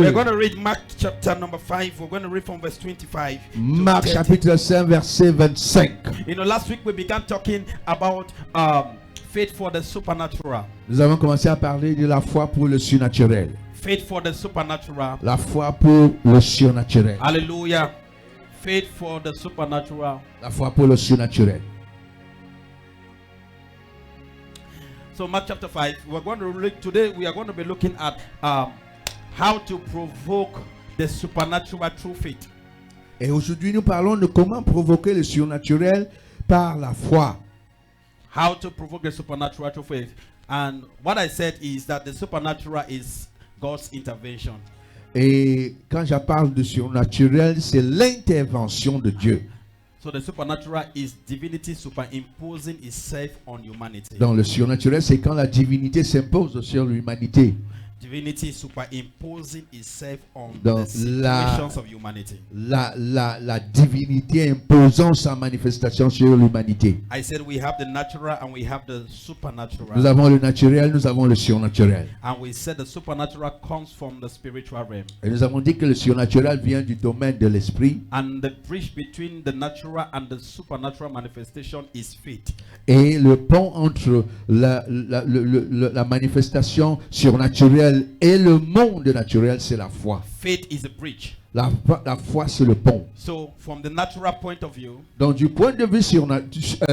We're going to read Mark chapter number 5. We're going to read from verse 25. Marc chapitre 5 verset 25. You know, last week we began talking about faith for the supernatural. Nous avons commencé à parler de la foi pour le surnaturel. Faith for the supernatural. La foi pour le surnaturel. Hallelujah. Faith for the supernatural. La foi pour le surnaturel. So Mark chapter 5, we're going to read today. We are going to be looking at how to provoke the supernatural through faith. Et aujourd'hui, nous parlons de comment provoquer le surnaturel par la foi. How to provoke the supernatural through faith. And what I said is that the supernatural is God's intervention. Et quand je parle de surnaturel, c'est l'intervention de Dieu. So the supernatural is divinity superimposing itself on humanity. Dans le surnaturel, c'est quand la divinité s'impose sur l'humanité. Divinity superimposing itself on Dans the situations of humanity. La divinité imposant sa manifestation sur l'humanité. I said we have the natural and we have the supernatural. Nous avons le naturel, nous avons le surnaturel. And we said the supernatural comes from the spiritual realm. Et nous avons dit que le surnaturel vient du domaine de l'esprit. And the bridge between the natural and the supernatural manifestation is faith. Et le pont entre la manifestation surnaturelle et le monde naturel, c'est la foi. Faith is a bridge. La foi, c'est le pont. So, from the natural point of view, Donc, du point de vue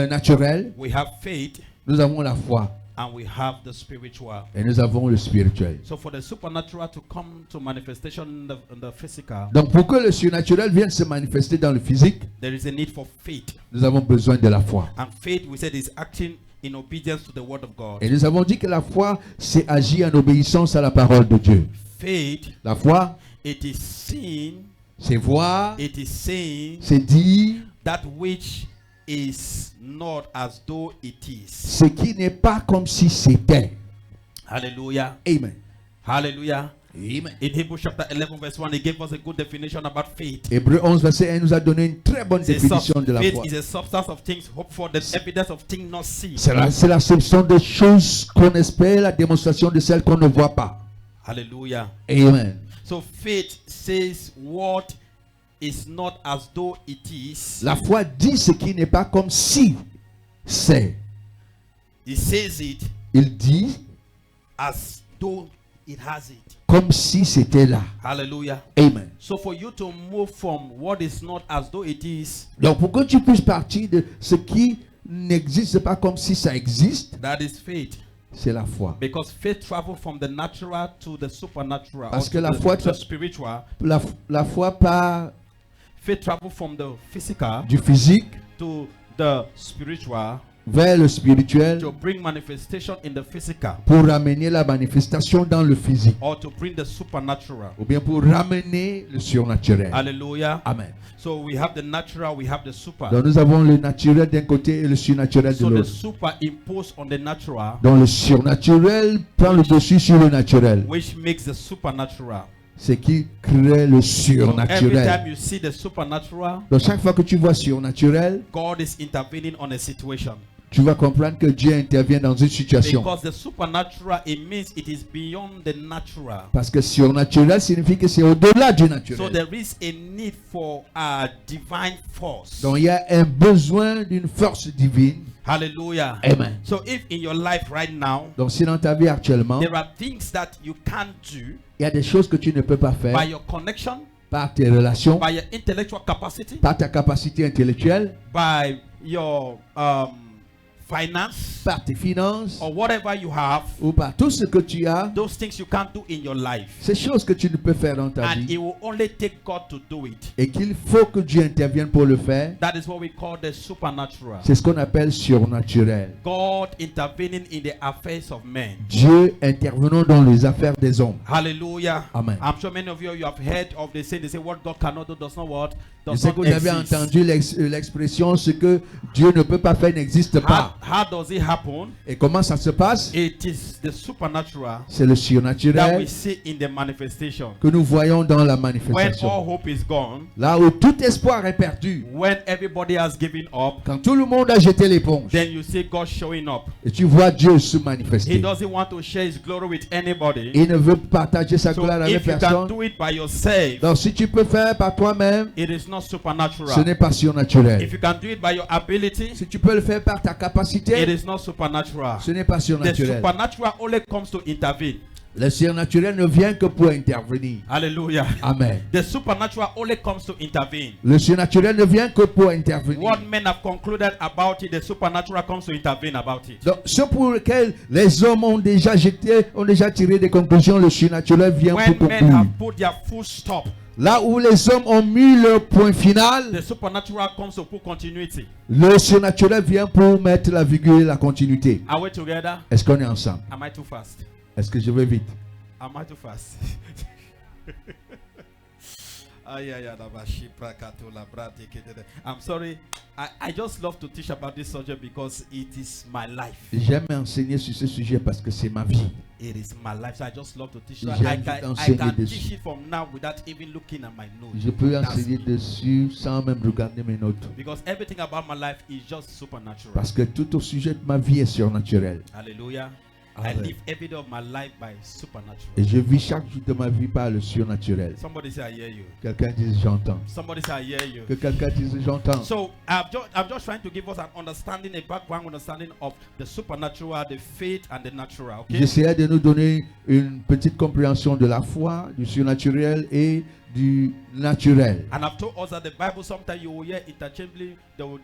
naturel, we have faith nous avons la foi and we have the spiritual. et nous avons le spirituel. So, for the supernatural to come to manifestation in the physical, Donc, pour que le surnaturel vienne se manifester dans le physique, there is a need for faith. nous avons besoin de la foi. And faith, we said, is acting in obedience to the word of God. Et nous avons dit que la foi, c'est agir en obéissance à la parole de Dieu. Faith, La foi, it is seeing, c'est voir, it is saying c'est dire that which is not as though it is. ce qui n'est pas comme si c'était. Hallelujah. Amen. Hallelujah. Amen. In Hebrews chapter 11 verse 1, he gave us a good definition about faith. Hébreux 11 verset 1 nous a donné une très bonne définition de la Faith foi. is a substance of things hoped for, the evidence of things not seen. C'est la substance des choses qu'on espère, la démonstration de celles qu'on ne voit pas. Hallelujah. Amen. So faith says what is not as though it is. La foi dit ce qui n'est pas comme si c'est. He says it Il dit as though it has it. comme si c'était là. Hallelujah. Amen. So for you to move from what is not as though it is, Donc pour que tu puisses partir de ce qui n'existe pas comme si ça existe, that is faith. c'est la foi. Because faith travels from the natural to the supernatural. Parce or que to la the, foi the spiritual. La foi part Faith travels from the physical du physique to the spiritual vers le spirituel to bring manifestation in the physical, pour ramener la manifestation dans le physique or to bring the supernatural. ou bien pour ramener le surnaturel. Hallelujah. Amen. So we have the natural, we have the super. Donc nous avons le naturel d'un côté et le surnaturel de So the l'autre. super imposed on the natural, Donc le surnaturel prend le dessus sur le naturel. which makes the supernatural. C'est qui crée le So every surnaturel. time you see the supernatural, Donc chaque fois que tu vois surnaturel, God is intervening on a situation. tu vas comprendre que Dieu intervient dans une situation. Because the supernatural, it means it is beyond the natural. Parce que surnaturel signifie que c'est au-delà du So naturel. there is a need for a divine force. Donc il y a un besoin d'une force divine. Hallelujah. Amen. So if in your life right now, Donc si dans ta vie actuellement, there are things that you can't do il y a des choses que tu ne peux pas by faire your connection, par tes relations, by your intellectual capacity, par ta capacité intellectuelle, by your finance, par tes finances or whatever you have, ou par tout ce que tu as, those things you can't do in your life. ces choses que tu ne peux faire dans ta And vie it will only take God to do it. et qu'il faut que Dieu intervienne pour le faire, That is what we call the supernatural. c'est ce qu'on appelle surnaturel. God intervening in the affairs of men. Dieu intervenant dans les affaires des hommes. Hallelujah. Amen. I'm sure many of you have heard of they say what God cannot do does not what Je does sais not que vous avez exist. entendu l'expression ce que Dieu ne peut pas faire n'existe pas. how does it happen? Et comment ça se passe? It is the supernatural C'est le that surnaturel we see in the manifestation. que nous voyons dans la When manifestation. all hope is gone, Là où tout espoir est perdu, when everybody has given up, quand tout le monde a jeté l'éponge, then you see God showing up. et tu vois Dieu se He manifester. doesn't want to share his glory with anybody. Il ne veut partager sa So gloire avec if you can personne. do it by yourself, Donc si tu peux faire par toi-même, it is not ce supernatural. n'est pas surnaturel. If you can do it by your ability, Si tu peux le faire par ta it capacité, is not supernatural. ce n'est pas The surnaturel. supernatural only comes to intervene. Le surnaturel ne vient que pour intervenir. Hallelujah. Amen. The supernatural only comes to intervene. Le surnaturel ne vient que pour intervenir. What men have concluded about it, the supernatural comes to intervene about it. Donc, ce pour lequel les hommes ont déjà tiré des conclusions, le surnaturel vient When pour men conclure. have put their full stop, Là où les hommes ont mis leur point final, the supernatural comes to put continuity. le surnaturel vient pour mettre la virgule et la continuité. Are we together? Est-ce qu'on est ensemble? Am I too fast? Est-ce que je vais vite? Am I too fast? I'm sorry. I just love to teach about this subject because it is my life. J'aime enseigner sur ce sujet parce que c'est ma vie. It is my life. So I just love to teach. So J'aime I can enseigner dessus. teach it from now without even looking at my notes. Je peux That's enseigner me. dessus sans même regarder mes notes. Because everything about my life is just supernatural. Parce que tout au sujet de ma vie est surnaturel. Hallelujah. I Amen. live every day of my life by supernatural. Et je vis chaque jour de ma vie par le surnaturel. Somebody say I hear you. Quelqu'un dise j'entends. Somebody say I hear you. Que quelqu'un dise j'entends. So I'm just trying to give us an understanding, a background understanding of the supernatural, the faith, and the natural. Okay. J'essayais de nous donner une petite compréhension de la foi, du surnaturel et du naturel. And I've told us that the Bible sometimes you will hear interchangeably. They would,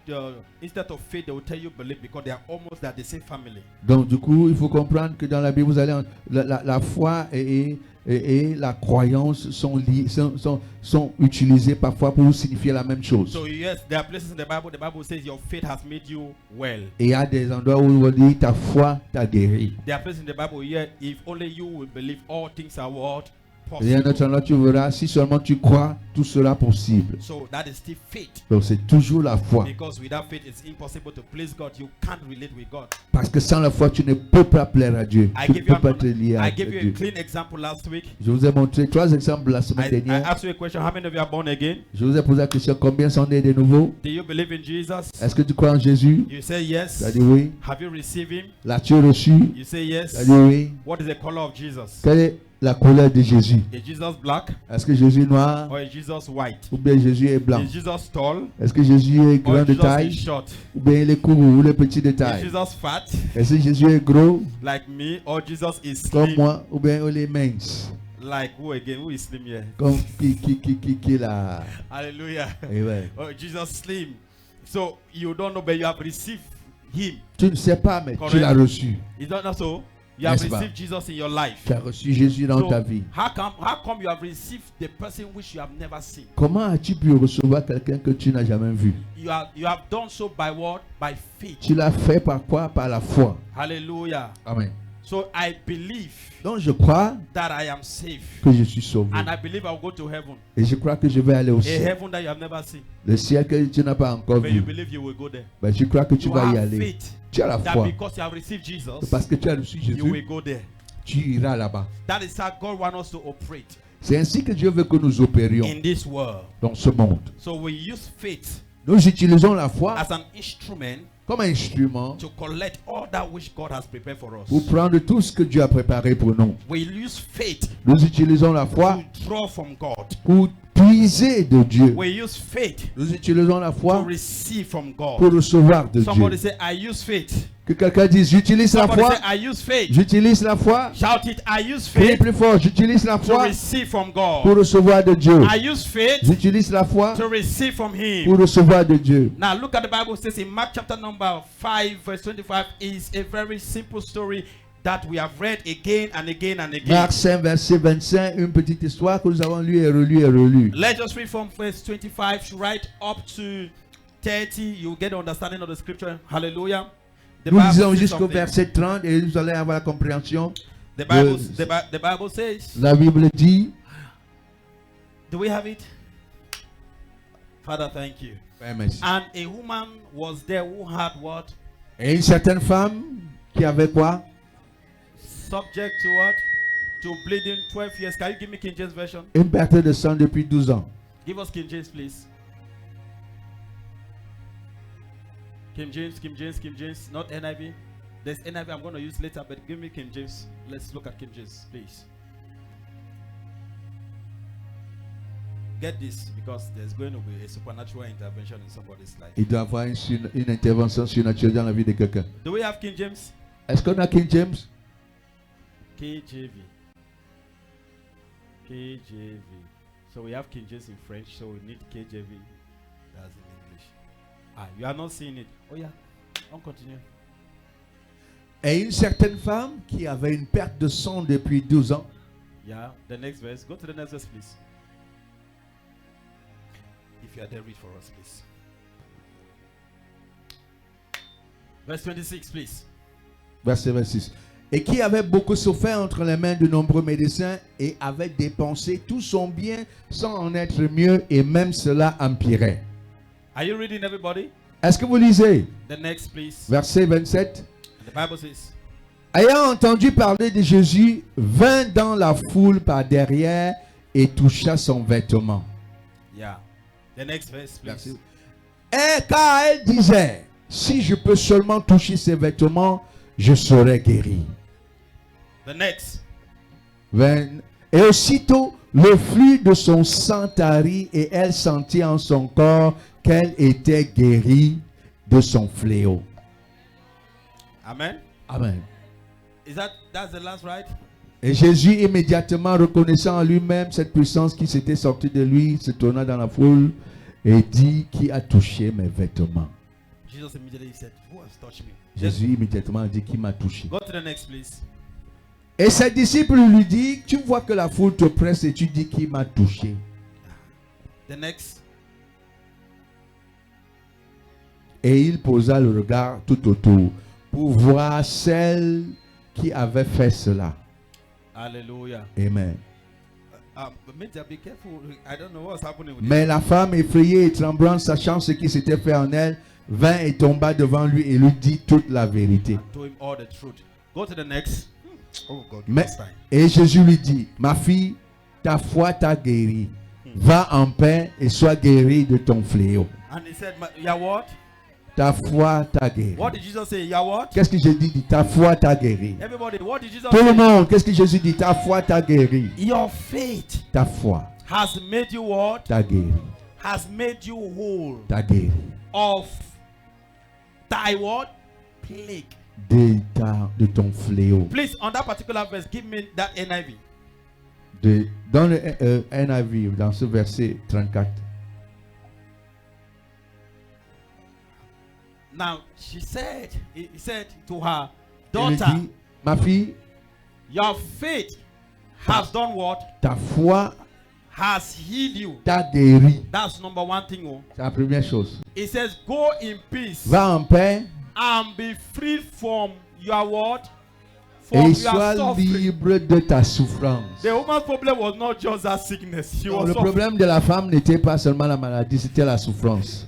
instead of faith, they will tell you believe because they are almost the same family. Donc du coup, il faut comprendre que dans la Bible, vous allez la foi et la croyance sont utilisées parfois pour signifier la même chose. So yes, there are places in the Bible says your faith has made you well. Et il y a des endroits où on dit ta foi t'a guéri. There are places in the Bible here, if only you will believe, all things are what? Et il y a un autre endroit tu verras, si seulement tu crois, tout sera possible. So that is still faith. Donc c'est toujours la foi. Because without faith, it's impossible to please God. You can't relate with God. Parce que sans la foi, tu ne peux pas plaire à Dieu. I Tu ne gave you peux pas te lier à I gave you a Dieu. clean example last week. Je vous ai montré 3 exemples la semaine I dernière. asked you a question. How many of you are born again? Je vous ai posé la question, combien sont nés de nouveau? Do you believe in Jesus? Est-ce que tu crois en Jésus? You say Tu as yes. dit oui. Have you received him? L'as-tu reçu? You say Tu as yes. dit oui. What is the color of Jesus? Quelle est la couleur de Jésus? Is Jesus black Est-ce que Jésus est noir? or is Jesus white? Ou bien Jésus est blanc? Is Jesus tall Est-ce que Jésus est or grand de Jesus is taille? short? Ou bien il est court ou il est petit de Is taille? Jesus fat Est-ce que Jésus est gros like me or Jesus is comme slim? moi? Ou bien il est mince? Like who again? Who is slim here? Comme qui là? Hallelujah. Eh ouais. Oh, Jesus slim. So you don't know, but you have received him. Tu ne sais pas, mais tu Correct. l'as reçu. Is that not so? You have N'est-ce pas? received Jesus in your life. Tu as reçu Jésus dans So ta vie. how come you have received the person which you have never seen? Comment as-tu pu recevoir quelqu'un que tu n'as jamais vu? You have done so by what? By faith. Tu l'as fait par quoi? Par la foi. Hallelujah. Amen. So I believe Donc je crois that I am safe. que je suis sauvé. And I believe I will go to heaven. Et je crois que je vais aller au A ciel. heaven that you have never seen. Le ciel que tu n'as pas encore But you vu. believe you will go there. Ben, je crois que tu You vas y have aller. faith Tu as la that foi. because you have received Jesus, Parce que tu as reçu you will Jésus, go there. tu iras là-bas. That is how God wants us to operate C'est ainsi que Dieu veut que nous opérions in this world. dans ce monde. So we use faith Nous utilisons la foi as an instrument comme un instrument to collect all that which God has prepared for us. pour prendre tout ce que Dieu a préparé pour nous. We use faith Nous utilisons la foi to draw from God. pour puiser de Dieu. We use faith Nous utilisons la to foi receive from pour God. recevoir de Somebody Dieu. say, I use faith. Que quelqu'un dise, j'utilise la Somebody foi. say, I use faith. J'utilise la foi. Shout it, I use Criez faith plus fort, j'utilise la to foi receive from pour God. recevoir de Dieu. I use faith J'utilise la foi to receive from pour Him. recevoir de Dieu. Now look at the Bible says in Mark chapter number 5 verse 25 is a very simple story that we have read again and again and again. Marc 5, verset 25, une petite histoire que nous avons lue et relue et relue. Let's just read from verse 25 right up to 30. You'll get the understanding of the scripture. Hallelujah. The Nous Bible lisons says jusqu'au something. verset 30 et nous allons avoir la compréhension. The Bible says, La Bible dit, do we have it? Father, thank you. ouais, merci. And a woman was there who had what? Et une certaine femme qui avait quoi? Subject to what? To bleeding 12 years. Can you give me King James Version? Une perte de sang depuis 12 ans. Give us King James, please. King James, King James, King James, not NIV. There's NIV I'm going to use later, but give me King James. Let's look at King James, please. Get this, because there's going to be a supernatural intervention in somebody's life. Il doit y avoir une intervention surnaturelle dans la vie de quelqu'un. Do we have King James? Est-ce qu'on a King James? KJV. KJV. So we have King James in French, so we need KJV. That's in English. Ah, you are not seeing it. Oh yeah, on continue. Et une certaine femme qui avait une perte de sang depuis 12 ans. Yeah, the next verse. Go to the next verse, please. If you are there, read for us, please. Verse 26, please. Verset 26. Et qui avait beaucoup souffert entre les mains de nombreux médecins et avait dépensé tout son bien sans en être mieux, et même cela empirait. Are you reading, everybody? Est-ce que vous lisez? The next, please. Verset 27. And the Bible says, Ayant entendu parler de Jésus, vint dans la foule par derrière et toucha son vêtement. yeah. The next verse, please. Merci. Et car elle disait, si je peux seulement toucher ses vêtements, je serai guéri. The next. Et aussitôt, le flux de son sang tarit et elle sentit en son corps qu'elle était guérie de son fléau. Amen. Amen. That's the last, right? Et Jésus, immédiatement reconnaissant en lui-même cette puissance qui s'était sortie de lui, se tourna dans la foule et dit, qui a touché mes vêtements? Jesus immediately said, who has touched me? Jésus immédiatement a dit, qui m'a touché? Go to the next, please. Et ses disciples lui disent, tu vois que la foule te presse et tu dis, qui m'a touché? The next. Et il posa le regard tout autour pour voir celle qui avait fait cela. Hallelujah. Amen. Major, be careful. I don't know what's happening with Mais la femme, effrayée et tremblante, sachant ce qui s'était fait en elle, vint et tomba devant lui et lui dit toute la vérité. and told him all the truth. Go to the next. Oh God, Mais, this time. et Jésus lui dit, ma fille, ta foi t'a guérie. Va en paix et sois guérie de ton fléau. And he said, yeah, what? Ta foi t'a guérie. What did Jesus say? Yeah, what? Qu'est-ce que Jésus dit? Ta foi t'a guérie. Everybody, what did Jesus Tout le say? monde, qu'est-ce que Jésus dit? Ta foi t'a guérie. Your faith Ta foi has made you what? t'a guérie. Has made you whole T'a guérie. of thy what? Plague. De ton fléau. Please, on that particular verse, give me that NIV. Dans le NIV, dans ce verset 34. Now, he said to her Il lui daughter, dit, ma fille, your faith has done what? ta foi Has healed you. t'a guéri. That's number one thing. Oh. C'est la première chose. It says, go in peace Va en paix and be freed from your what? et From your sois suffering. libre de ta souffrance. The woman's problem was not just that sickness. She Non, was le suffering. problème de la femme n'était pas seulement la maladie, c'était la souffrance.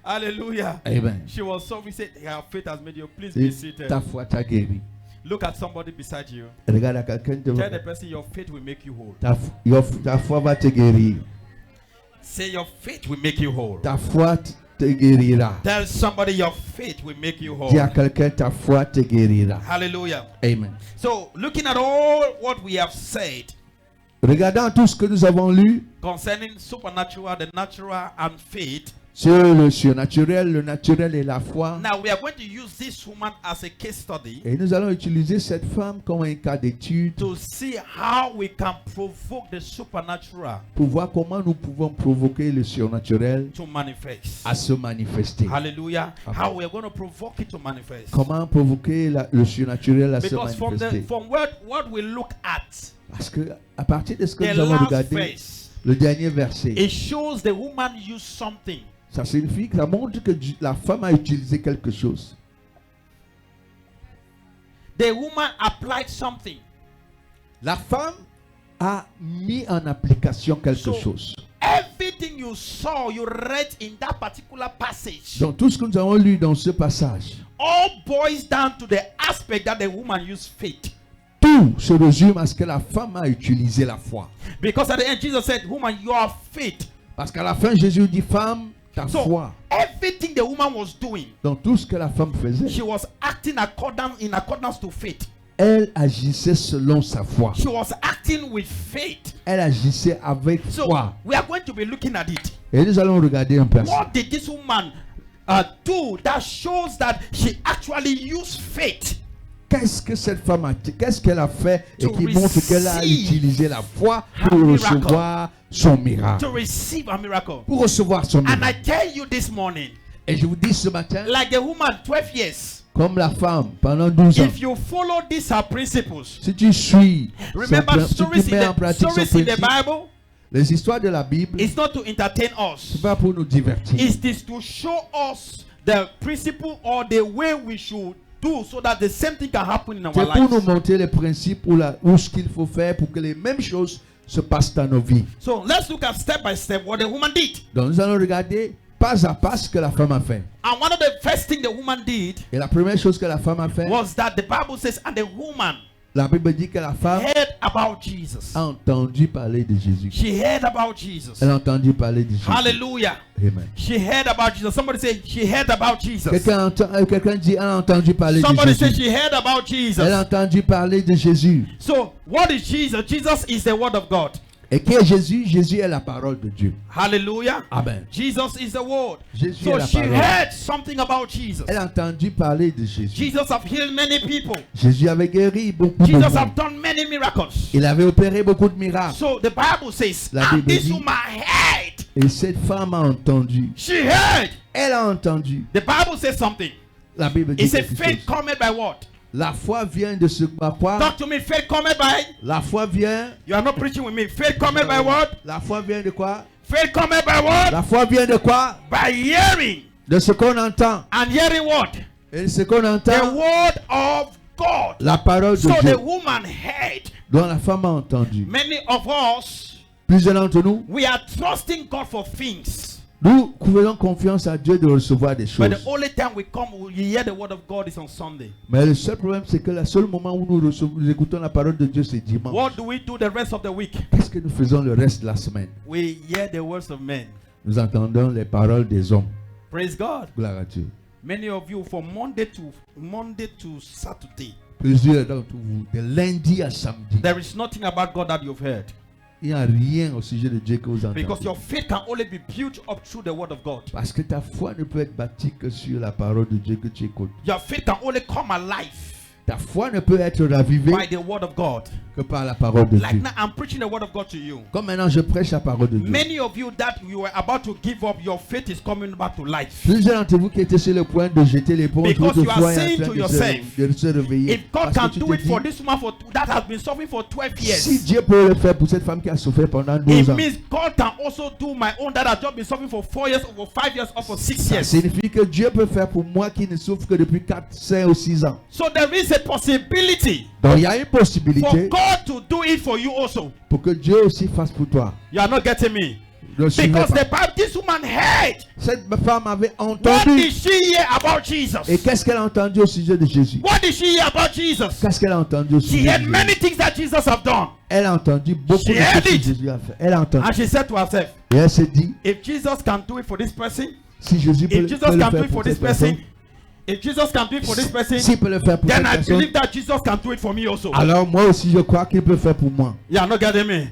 Hallelujah. Amen. She was suffering. Said, her faith has made you. Please Et be seated. ta foi t'a guéri. Look at somebody beside you. Regarde à quelqu'un devant. Tell the person your faith will make you whole. Ta foi va te guérir. Say your faith will make you whole. Ta foi te guérira. Tell somebody your faith will make you Dis à whole. quelqu'un, ta foi te guérira. Hallelujah. Amen. So, looking at all what we have said Regardant tout ce que nous avons lu concerning supernatural, the natural, and faith, sur le surnaturel, le naturel et la foi, now we are going to use this woman as a case study et nous allons utiliser cette femme comme un cas d'étude to see how we can provoke the supernatural pour voir comment nous pouvons provoquer le surnaturel to manifest. à se manifester. Hallelujah. Amen. How we are going to provoke it to manifest. Comment provoquer le surnaturel à se Because manifester. from what we look at, Parce que à partir de ce que the nous avons last regardé, verse, le dernier verset, it shows the woman used something. ça signifie que ça montre que la femme a utilisé quelque chose. The woman applied something. La femme a mis en application quelque So, chose. Everything you you saw, you read in that particular passage, Dans tout ce que nous avons lu dans ce passage, all boils down to the aspect that the woman used faith. tout se résume à ce que la femme a utilisé la foi. Because at the end, Jesus said, woman, you have faith. Parce qu'à la fin, Jésus dit, femme, ta So, foi. everything the woman was doing, Dans tout ce que la femme faisait, she was acting in accordance to faith. elle agissait selon sa foi. She was acting with faith. Elle agissait avec So, foi. we are going to be looking at it. Et nous allons regarder un peu. What did this woman do that shows that she actually used faith? Qu'est-ce que cette femme a, qu'est-ce qu'elle a fait et To qui montre qu'elle a receive utilisé la foi pour her recevoir son miracle. To receive a miracle. Pour recevoir son And I miracle. tell you this morning, Et je vous dis ce matin, like the woman 12 years, comme la femme pendant 12 ans, if you follow these her principles, si tu suis, remember si stories tu mets en in pratique son the principe, Bible, les histoires de la Bible, it's not to entertain c'est us. pas pour nous divertir. It is to show us the principle or the way we should do so that the same thing can happen in our C'est pour nous lives. montrer les principes ou ce qu'il faut faire pour que les mêmes choses se passent dans nos vies. So let's look at step by step what the woman did. Donc nous allons regarder pas à pas ce que la femme a fait. And one of the first things the woman did Et la première chose que la femme a fait, was that the Bible says, and the woman la Bible dit que la femme heard about Jesus. a entendu parler de Jésus. She heard about Jesus. Elle a entendu parler de Jésus. Hallelujah. Amen. She heard about Jesus. Somebody say she heard about Jesus. Quelqu'un dit, elle a entendu parler de Somebody say Jésus. she heard about Elle Jesus. a entendu parler de Jésus. So what is Jesus? Jesus is the word of God. Et qui est Jésus? Jésus est la parole de Dieu. Hallelujah. Amen. Jesus is the word. Jésus So est la she parole. heard something about Jesus. Elle a entendu parler de Jésus. Jesus have healed many people. Jésus avait guéri beaucoup de Jesus monde. have done many miracles. Il avait opéré beaucoup de miracles. So the Bible says, La and Bible this dit- woman heard. Et cette femme a entendu. She heard. Elle a entendu. The Bible says something. La Bible dit It said quelque faith chose. cometh by what? La foi vient de ce par quoi? Talk to me. Faith cometh by. La foi vient. You are not preaching with me. Faith cometh by what? La foi vient de quoi? Faith cometh by what? La foi vient de quoi? By hearing. De ce qu'on entend. And hearing what? Et ce qu'on The entend, word of God. la parole de So Dieu, the woman heard. dont la femme a entendu. Many of us, Plusieurs d'entre nous, we are trusting God for things. nous faisons confiance à Dieu de recevoir des But the choses. only time we come, we hear the word of God is on Sunday. Mais le seul problème, c'est que le seul moment où nous écoutons la parole de Dieu, c'est dimanche. What do we do the rest of the week? Qu'est-ce que nous faisons le reste de la semaine? We hear the words of men. Nous entendons les paroles des hommes. Praise God. Gloire à Dieu. Many of you from Monday to Saturday, Plusieurs d'entre vous, de lundi à samedi, there is nothing about God that you've heard. il n'y a rien au sujet de Dieu que vous entendez. Because your faith can only be built up through the word of God. Parce que ta foi ne peut être bâtie que sur la parole de Dieu que tu écoutes. Your faith can only come alive Ta foi ne peut être ravivée by the word of God. que par la parole de Like Dieu. now, I'm preaching the word of God to you. Comme maintenant je prêche la parole de Dieu. Many of you that you were about to give up, your faith is coming back to life. Plusieurs d'entre vous qui étaient sur le point de jeter l'éponge, Because votre you are foi est saying en to train yourself, de se réveiller. If God Parce can que tu do te it for dis, this woman that has been suffering for 12 si years, Dieu peut le faire pour cette femme qui a souffert pendant it 12 ans, means God can also do my own that has just been suffering for 4 years, or for 5 years, or for 6 ça years. signifie que Dieu peut faire pour moi qui ne souffre que depuis 4, 5 ou 6 ans. So there is a possibility Donc il y a une for possibilité God to do it for you also. pour que Dieu aussi fasse pour toi. You are not getting me. Ne suivez Because pas. the Bible, this woman heard. Cette femme avait What entendu. did she hear about Jesus? Et qu'est-ce qu'elle a entendu au sujet de Jésus? What did she hear about Jesus? Qu'est-ce qu'elle a entendu au She sujet de heard Jésus? many things that Jesus have done. Elle a entendu beaucoup She de heard choses it. que Jésus a fait. Elle a entendu. And she said to herself, Et elle s'est dit, if Jesus can do it for this person, si Jésus peut, if Jesus peut le can do faire it for pour this cette personne, person, if Jesus can do it for this person, s'il peut le faire pour then cette I personne, believe that Jesus can do it for me also. alors moi aussi je crois qu'il peut faire pour moi. You are not getting me.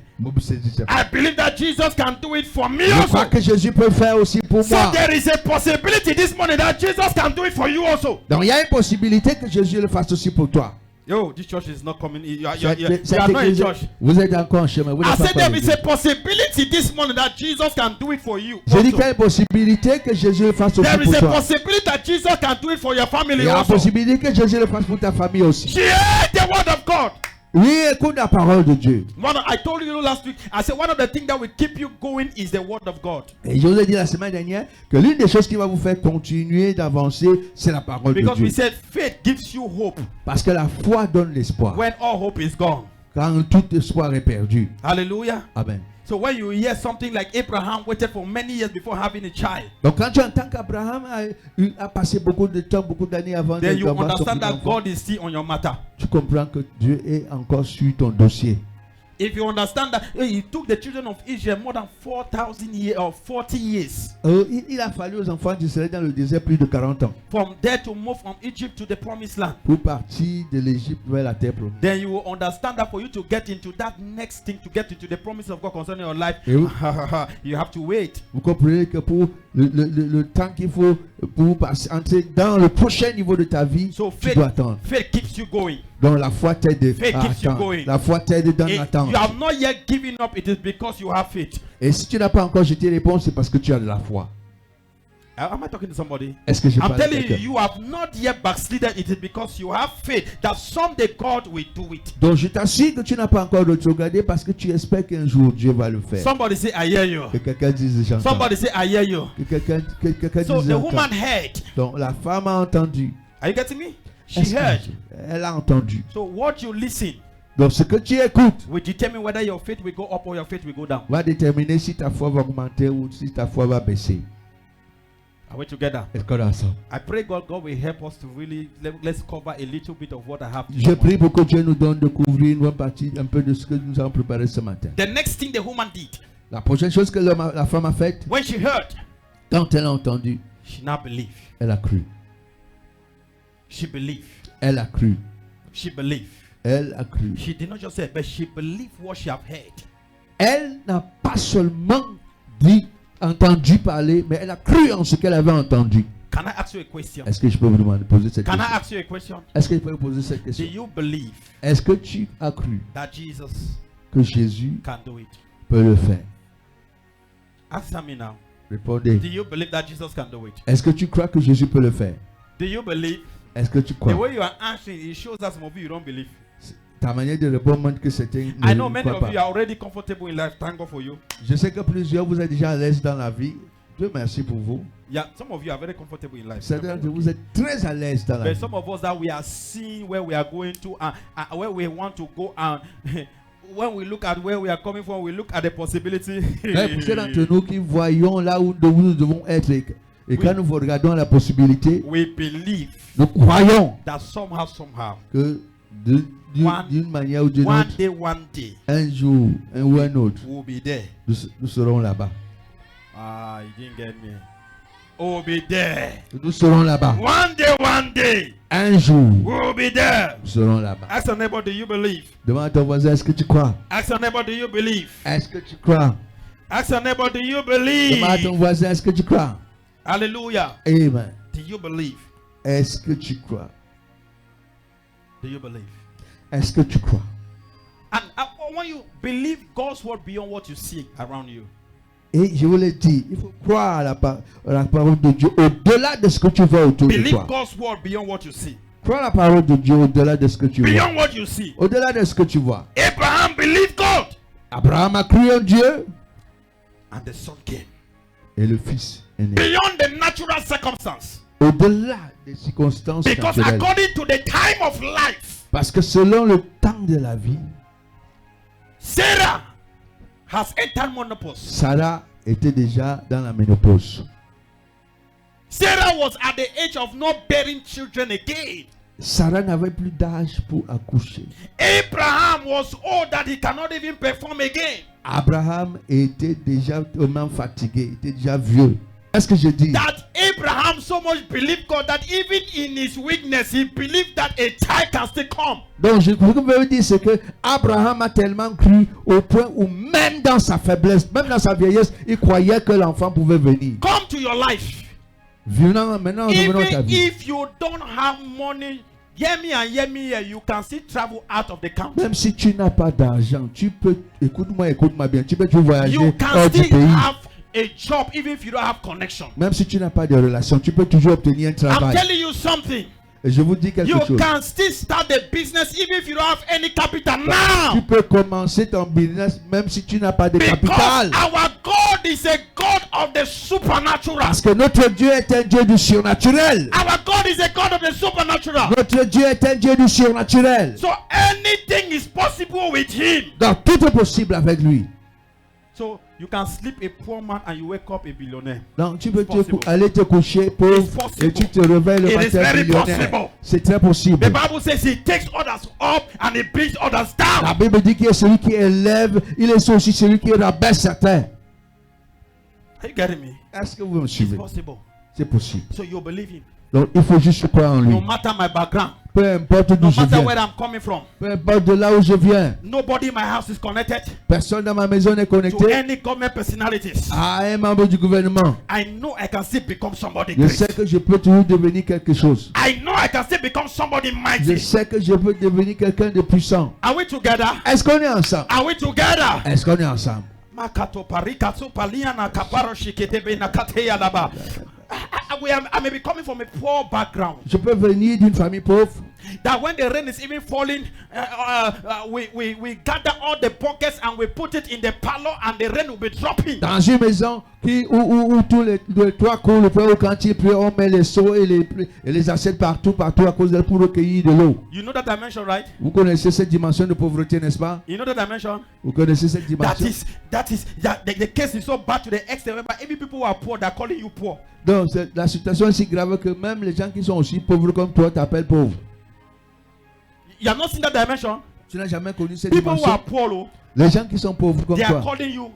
I believe that Jesus can do it for me Je crois also. que Jésus peut le faire aussi pour So moi. there is a possibility this morning that Jesus can do it for you also. Donc il y a une possibilité que Jésus le fasse aussi pour toi. Yo, this church is not coming. You are Cette not in église- church. Vous êtes encore en chemin. Vous I n'êtes pas said there parvenu. is a possibility this morning that Jesus can do it for you. Je dis also. qu'il y a une possibilité que Jésus le fasse aussi There is pour a toi. possibility that Jesus can do it for your Il family y a la also. possibilité que Jésus le fasse pour ta famille aussi. She heard the word of God. Oui, écoute la parole de Dieu. I told you last week, I said one of the things that will keep you going is the word of God. Et je vous ai dit la semaine dernière que l'une des choses qui va vous faire continuer d'avancer, c'est la parole de Because we Dieu. said faith gives you hope Parce que la foi donne l'espoir. when all hope is gone. quand tout espoir est perdu. Hallelujah. Amen. So when you hear something like Abraham waited for many years before having a child, Donc quand tu entends qu'Abraham a passé beaucoup de temps, beaucoup d'années avant then you d'avoir son understand that enfant, God is still on your matter. tu comprends que Dieu est encore sur ton dossier. If you understand that he took the children of Israel more than 4,000 years or 40 years Il a fallu aux enfants d'Israël dans le désert plus de 40 ans from there to move from Egypt to the promised land. pour partir de l'Égypte vers la terre promise. Then you will understand that for you to get into that next thing, to get into the promise of God concerning your life, Et vous, you have to wait. vous comprenez que pour le temps qu'il faut pour entrer dans le prochain niveau de ta vie, So tu dois attendre. faith keeps you going. Donc la foi t'aide Faith à keeps you attendre. going. La foi t'aide dans If l'attente. you have not yet given up, it is because you have faith. Et si tu n'as pas encore jeté réponse, c'est parce que tu as de la foi. Am I talking to somebody? Est-ce que je I'm parle à telling you, quelqu'un? you have not yet backslidden. It is because you have faith that someday God will do it. Donc je t'assure que tu n'as pas encore rétrogradé parce que tu espères qu'un jour Dieu va le faire. Somebody say, I hear you. Que quelqu'un dise j'entends. Somebody say, I hear you. Que quelqu'un So dise the j'entends. woman heard. Donc la femme a entendu. Are you getting me? She Est-ce que- heard. Elle a entendu. So what you listen Donc ce que tu écoutes will determine whether your faith will go up or your faith will go down. va déterminer si ta foi va augmenter ou si ta foi va baisser. Are we together? Est-ce qu'on est ensemble? I pray God will help us to really let's cover a little bit of what I have. Je prie pour que Dieu nous donne de couvrir une bonne partie, un peu de ce que nous avons préparé ce matin. The next thing the woman did, La prochaine chose que la femme a faite, when she heard, quand elle a entendu, she now believed. elle a cru. She believed. Elle a cru. She believed. Elle a cru. She did not just say, but she believed what she have heard. Elle n'a pas seulement entendu parler, mais elle a cru en ce qu'elle avait entendu. Can I ask you a question? Est-ce que je peux vous demander, poser cette Can I question? ask you a question? Est-ce que je peux vous poser cette Do question? you believe Est-ce que tu as cru that Jesus que Jésus can do it? peut le faire? Answer me now. Répondez. Do you believe that Jesus can do it? Est-ce que tu crois que Jésus peut le faire? Do you believe? Est-ce que tu The crois? way you are answering, it shows us some of you don't believe. Ta manière de répondre montre que c'était I know ne many croit of you pas. are already comfortable in life. Thank God for you. Je sais que plusieurs vous êtes déjà à l'aise dans la vie. Dieu merci pour vous. Yeah, some of you are very comfortable in life. Certains de vous êtes très à l'aise dans la But vie. some of us that we are seeing where we are going to and where we want to go, and when we look at where we are coming from, we look at the possibility. Mais pour ceux d'entre nous qui voyons là où nous devons être et quand nous regardons la possibilité, We believe nous croyons that somehow, que d'une manière ou d'une one autre, day, un jour, un ou un autre, we'll be there. nous serons là-bas. Ah, you didn't get me. We'll be there. Nous serons là-bas. One day, Un jour, we'll be there. nous serons là-bas. Ask your neighbor, do you believe? Demande à ton voisin, est-ce que tu crois? Ask your neighbor, do you believe? Est-ce que tu crois? Ask your neighbor, do you Demande à ton believe? voisin, est-ce que tu crois? Hallelujah. Amen. Do you believe? Est-ce que tu crois? Do you believe? Est-ce que tu crois? And when you believe God's word beyond what you see around you, Et je vous l'ai dit, il faut croire à la parole de Dieu au-delà de ce que tu vois autour de believe toi. God's word beyond what you see. Crois la parole de Dieu au-delà de ce que tu vois. Beyond what you see. Au-delà de ce que tu vois. Abraham believed God. Abraham a cru en Dieu And the son came. et le fils est né. Beyond the natural circumstance. Au-delà des circonstances Because naturelles. according to the time of life, Parce que selon le temps de la vie, Sarah has entered menopause. Sarah était déjà dans la ménopause. Sarah was at the age of not bearing children again. Sarah n'avait plus d'âge pour accoucher. Abraham was old that he cannot even perform again. Abraham était déjà tellement fatigué, était déjà vieux. Est-ce que je dis? That Abraham so much believed God that even in his weakness, he believed that a child can still come. Donc, ce que je veux dire, c'est que Abraham a tellement cru au point où même dans sa faiblesse, même dans sa vieillesse, il croyait que l'enfant pouvait venir. Come to your life. Maintenant, revenons à ta Even vie. if you don't have money, hear me and hear me here, you can still travel out of the country. Même si tu n'as pas d'argent, tu peux, écoute-moi bien, tu peux toujours voyager You can hors du still pays. have a job even if you don't have connection. Même si tu n'as pas de relation, tu peux toujours obtenir un I'm travail. telling you something. Et je vous dis quelque You chose. can still start the business even if you don't have any capital Tu now. peux commencer ton business même si tu n'as pas de Because capital. our God God is a God of the supernatural. Parce que notre Dieu est un Dieu du surnaturel. Our God is a God of the supernatural. Notre Dieu est un Dieu du surnaturel. So anything is possible with him. Donc tout est possible avec lui. So you can sleep a poor man and you wake up a billionaire. Donc tu peux possible. aller te coucher pauvre It's possible. et tu te réveilles le It is matin very millionnaire. possible. C'est très possible. The Bible says he takes others up and he brings others La down. Bible dit qu'il est celui qui élève, il est aussi celui qui rabaisse certains. Are you getting me? Est-ce que vous me It's suivez? possible. C'est possible. So you believe him. Donc il faut juste croire en lui. No matter my background, Peu importe d'où no je matter viens, where I'm coming from, peu importe de là où je viens, nobody in my house is connected personne dans ma maison n'est to connecté any government personalities. à un membre du gouvernement. I know I can still become somebody Je sais great. que je peux toujours devenir quelque chose. I know I can still become somebody Je mighty. sais que je peux devenir quelqu'un de puissant. Are we together? Est-ce qu'on est ensemble? Are we together? Est-ce qu'on est ensemble? Makato parikato paliana kaparo shiketebe na kateya laba. I may be coming from a poor background. Je peux venir d'une famille pauvre. That when the rain is even falling, we gather all the buckets and we put it in the parlor and the rain will be dropping. Dans une maison où tous les toits coulent, quand il pleut, on met les seaux et les assiettes partout à cause d'elle pour recueillir de l'eau. You know that dimension, right? Vous connaissez cette dimension de pauvreté, n'est-ce pas? You know that dimension? Vous connaissez cette dimension? The case is so bad to the extent where even people who are poor, they're calling you poor. Donc la situation est si grave que même les gens qui sont aussi pauvres comme toi t'appellent pauvre. You have not seen that dimension? Tu n'as jamais connu cette People who dimension. are poor, oh, Les gens qui sont pauvres comme they are toi, calling you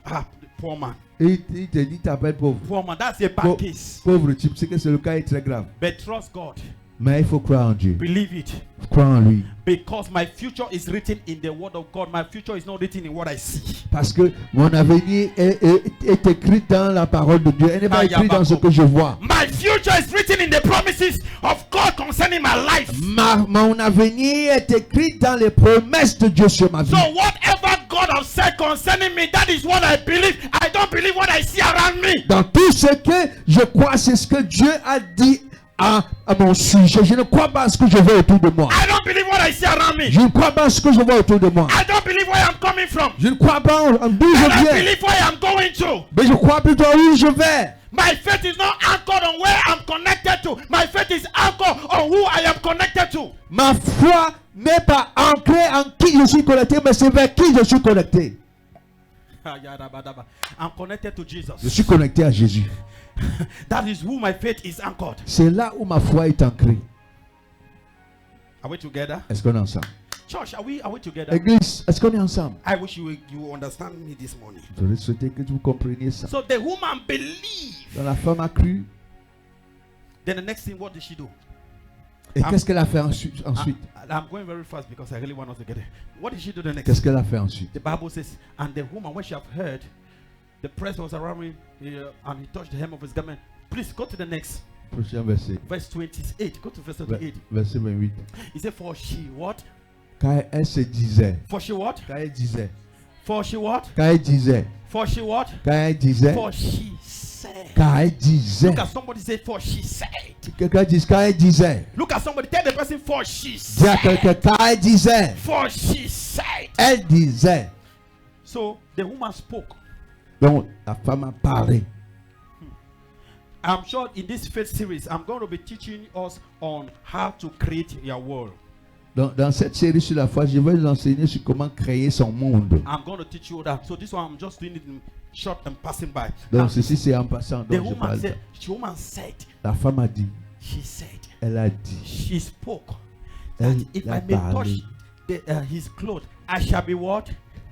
poor man. et ils te disent t'appelles pauvre. Poor man, that's a bad case. Pauvre type, c'est que le cas est très grave. But trust God. Mais il faut croire en Dieu. Believe it. Croire en lui. Because my future is written in the word of God. My future is not written in what I see. Parce que mon avenir est écrit dans la parole de Dieu. Elle n'est pas écrite dans ce que je vois. My future is written in the promises of God concerning my life. Mon avenir est écrit dans les promesses de Dieu sur ma vie. So whatever God has said concerning me, that is what I believe. I don't believe what I see around me. Dans tout ce que je crois, c'est ce que Dieu a dit à mon sujet. Je ne crois pas à ce que je vois autour de moi. I don't believe what I see around me. Je ne crois pas à ce que je vois autour de moi. I don't believe where I'm coming from. Je ne crois pas en d'où I je don't viens. believe where I'm going to. Mais je crois plutôt où je vais. My faith is not anchored on where I'm connected to. My faith is anchored on who I am connected to. Ma foi n'est pas ancrée en qui je suis connecté, mais c'est vers qui je suis connecté. I'm connected to Jesus. Je suis connecté à Jésus. That is who my faith is anchored. C'est là où ma foi est ancrée. Are we together? Est-ce qu'on est ensemble? Church, are we together? Église, est-ce qu'on est ensemble? I wish you understand me this morning. J'aurais souhaité que vous compreniez ça. So the woman believed. Quand la femme a cru, Then the next thing, what did she do? et qu'est-ce qu'elle a fait ensuite? I'm going very fast because I really want us to get it. What did she do the next? Qu'est-ce qu'elle a fait ensuite? The Bible says, and the woman, when she had heard, the priest was around me, and he touched the hem of his garment. Please go to the next. Prochain verset. Verse 28. Go to verse 28. Verset 28. He said, for she what? Quand elle se disait. For she what? Quand elle disait. For she what? Quand elle disait. For she what? Quand elle disait. For she said. Quand elle disait. Look at somebody say, for she said. Quelqu'un dit quand elle disait. Look at somebody, tell the person, for she Dis à said. quelqu'un quand elle disait. For she said. Elle disait. So the woman spoke. Donc la femme a parlé. I'm sure in this faith series, I'm going to be teaching us on how to create your world. Donc, dans cette série sur la foi, je vais vous enseigner sur comment créer son monde. I'm going to teach you that. So this one, I'm just doing it in short and passing by. Donc ceci c'est en passant. The Donc, je parle. woman said, La femme a dit. she said, Elle a dit. she spoke that Elle if a I may parlé. touch his clothes, I shall be what?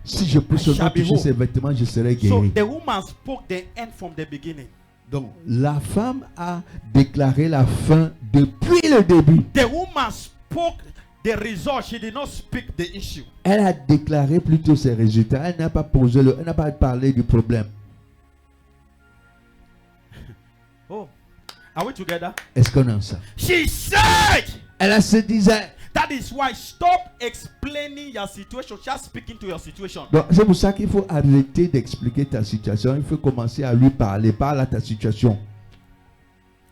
Si je peux seulement shall be toucher whole. ses vêtements, je serai So guéri. the woman spoke the end from the beginning. Donc, la femme a déclaré la fin depuis le début. The woman spoke the result. She did not speak the issue. Elle a déclaré plutôt ses résultats. Elle n'a pas elle n'a pas parlé du problème. Oh, are we together? Est-ce qu'on est ensemble? She said. Elle se disait. That is why stop explaining your situation. Just speaking to your situation. Donc, c'est pour ça qu'il faut arrêter d'expliquer ta situation. Il faut commencer à lui parler. Parle à ta situation.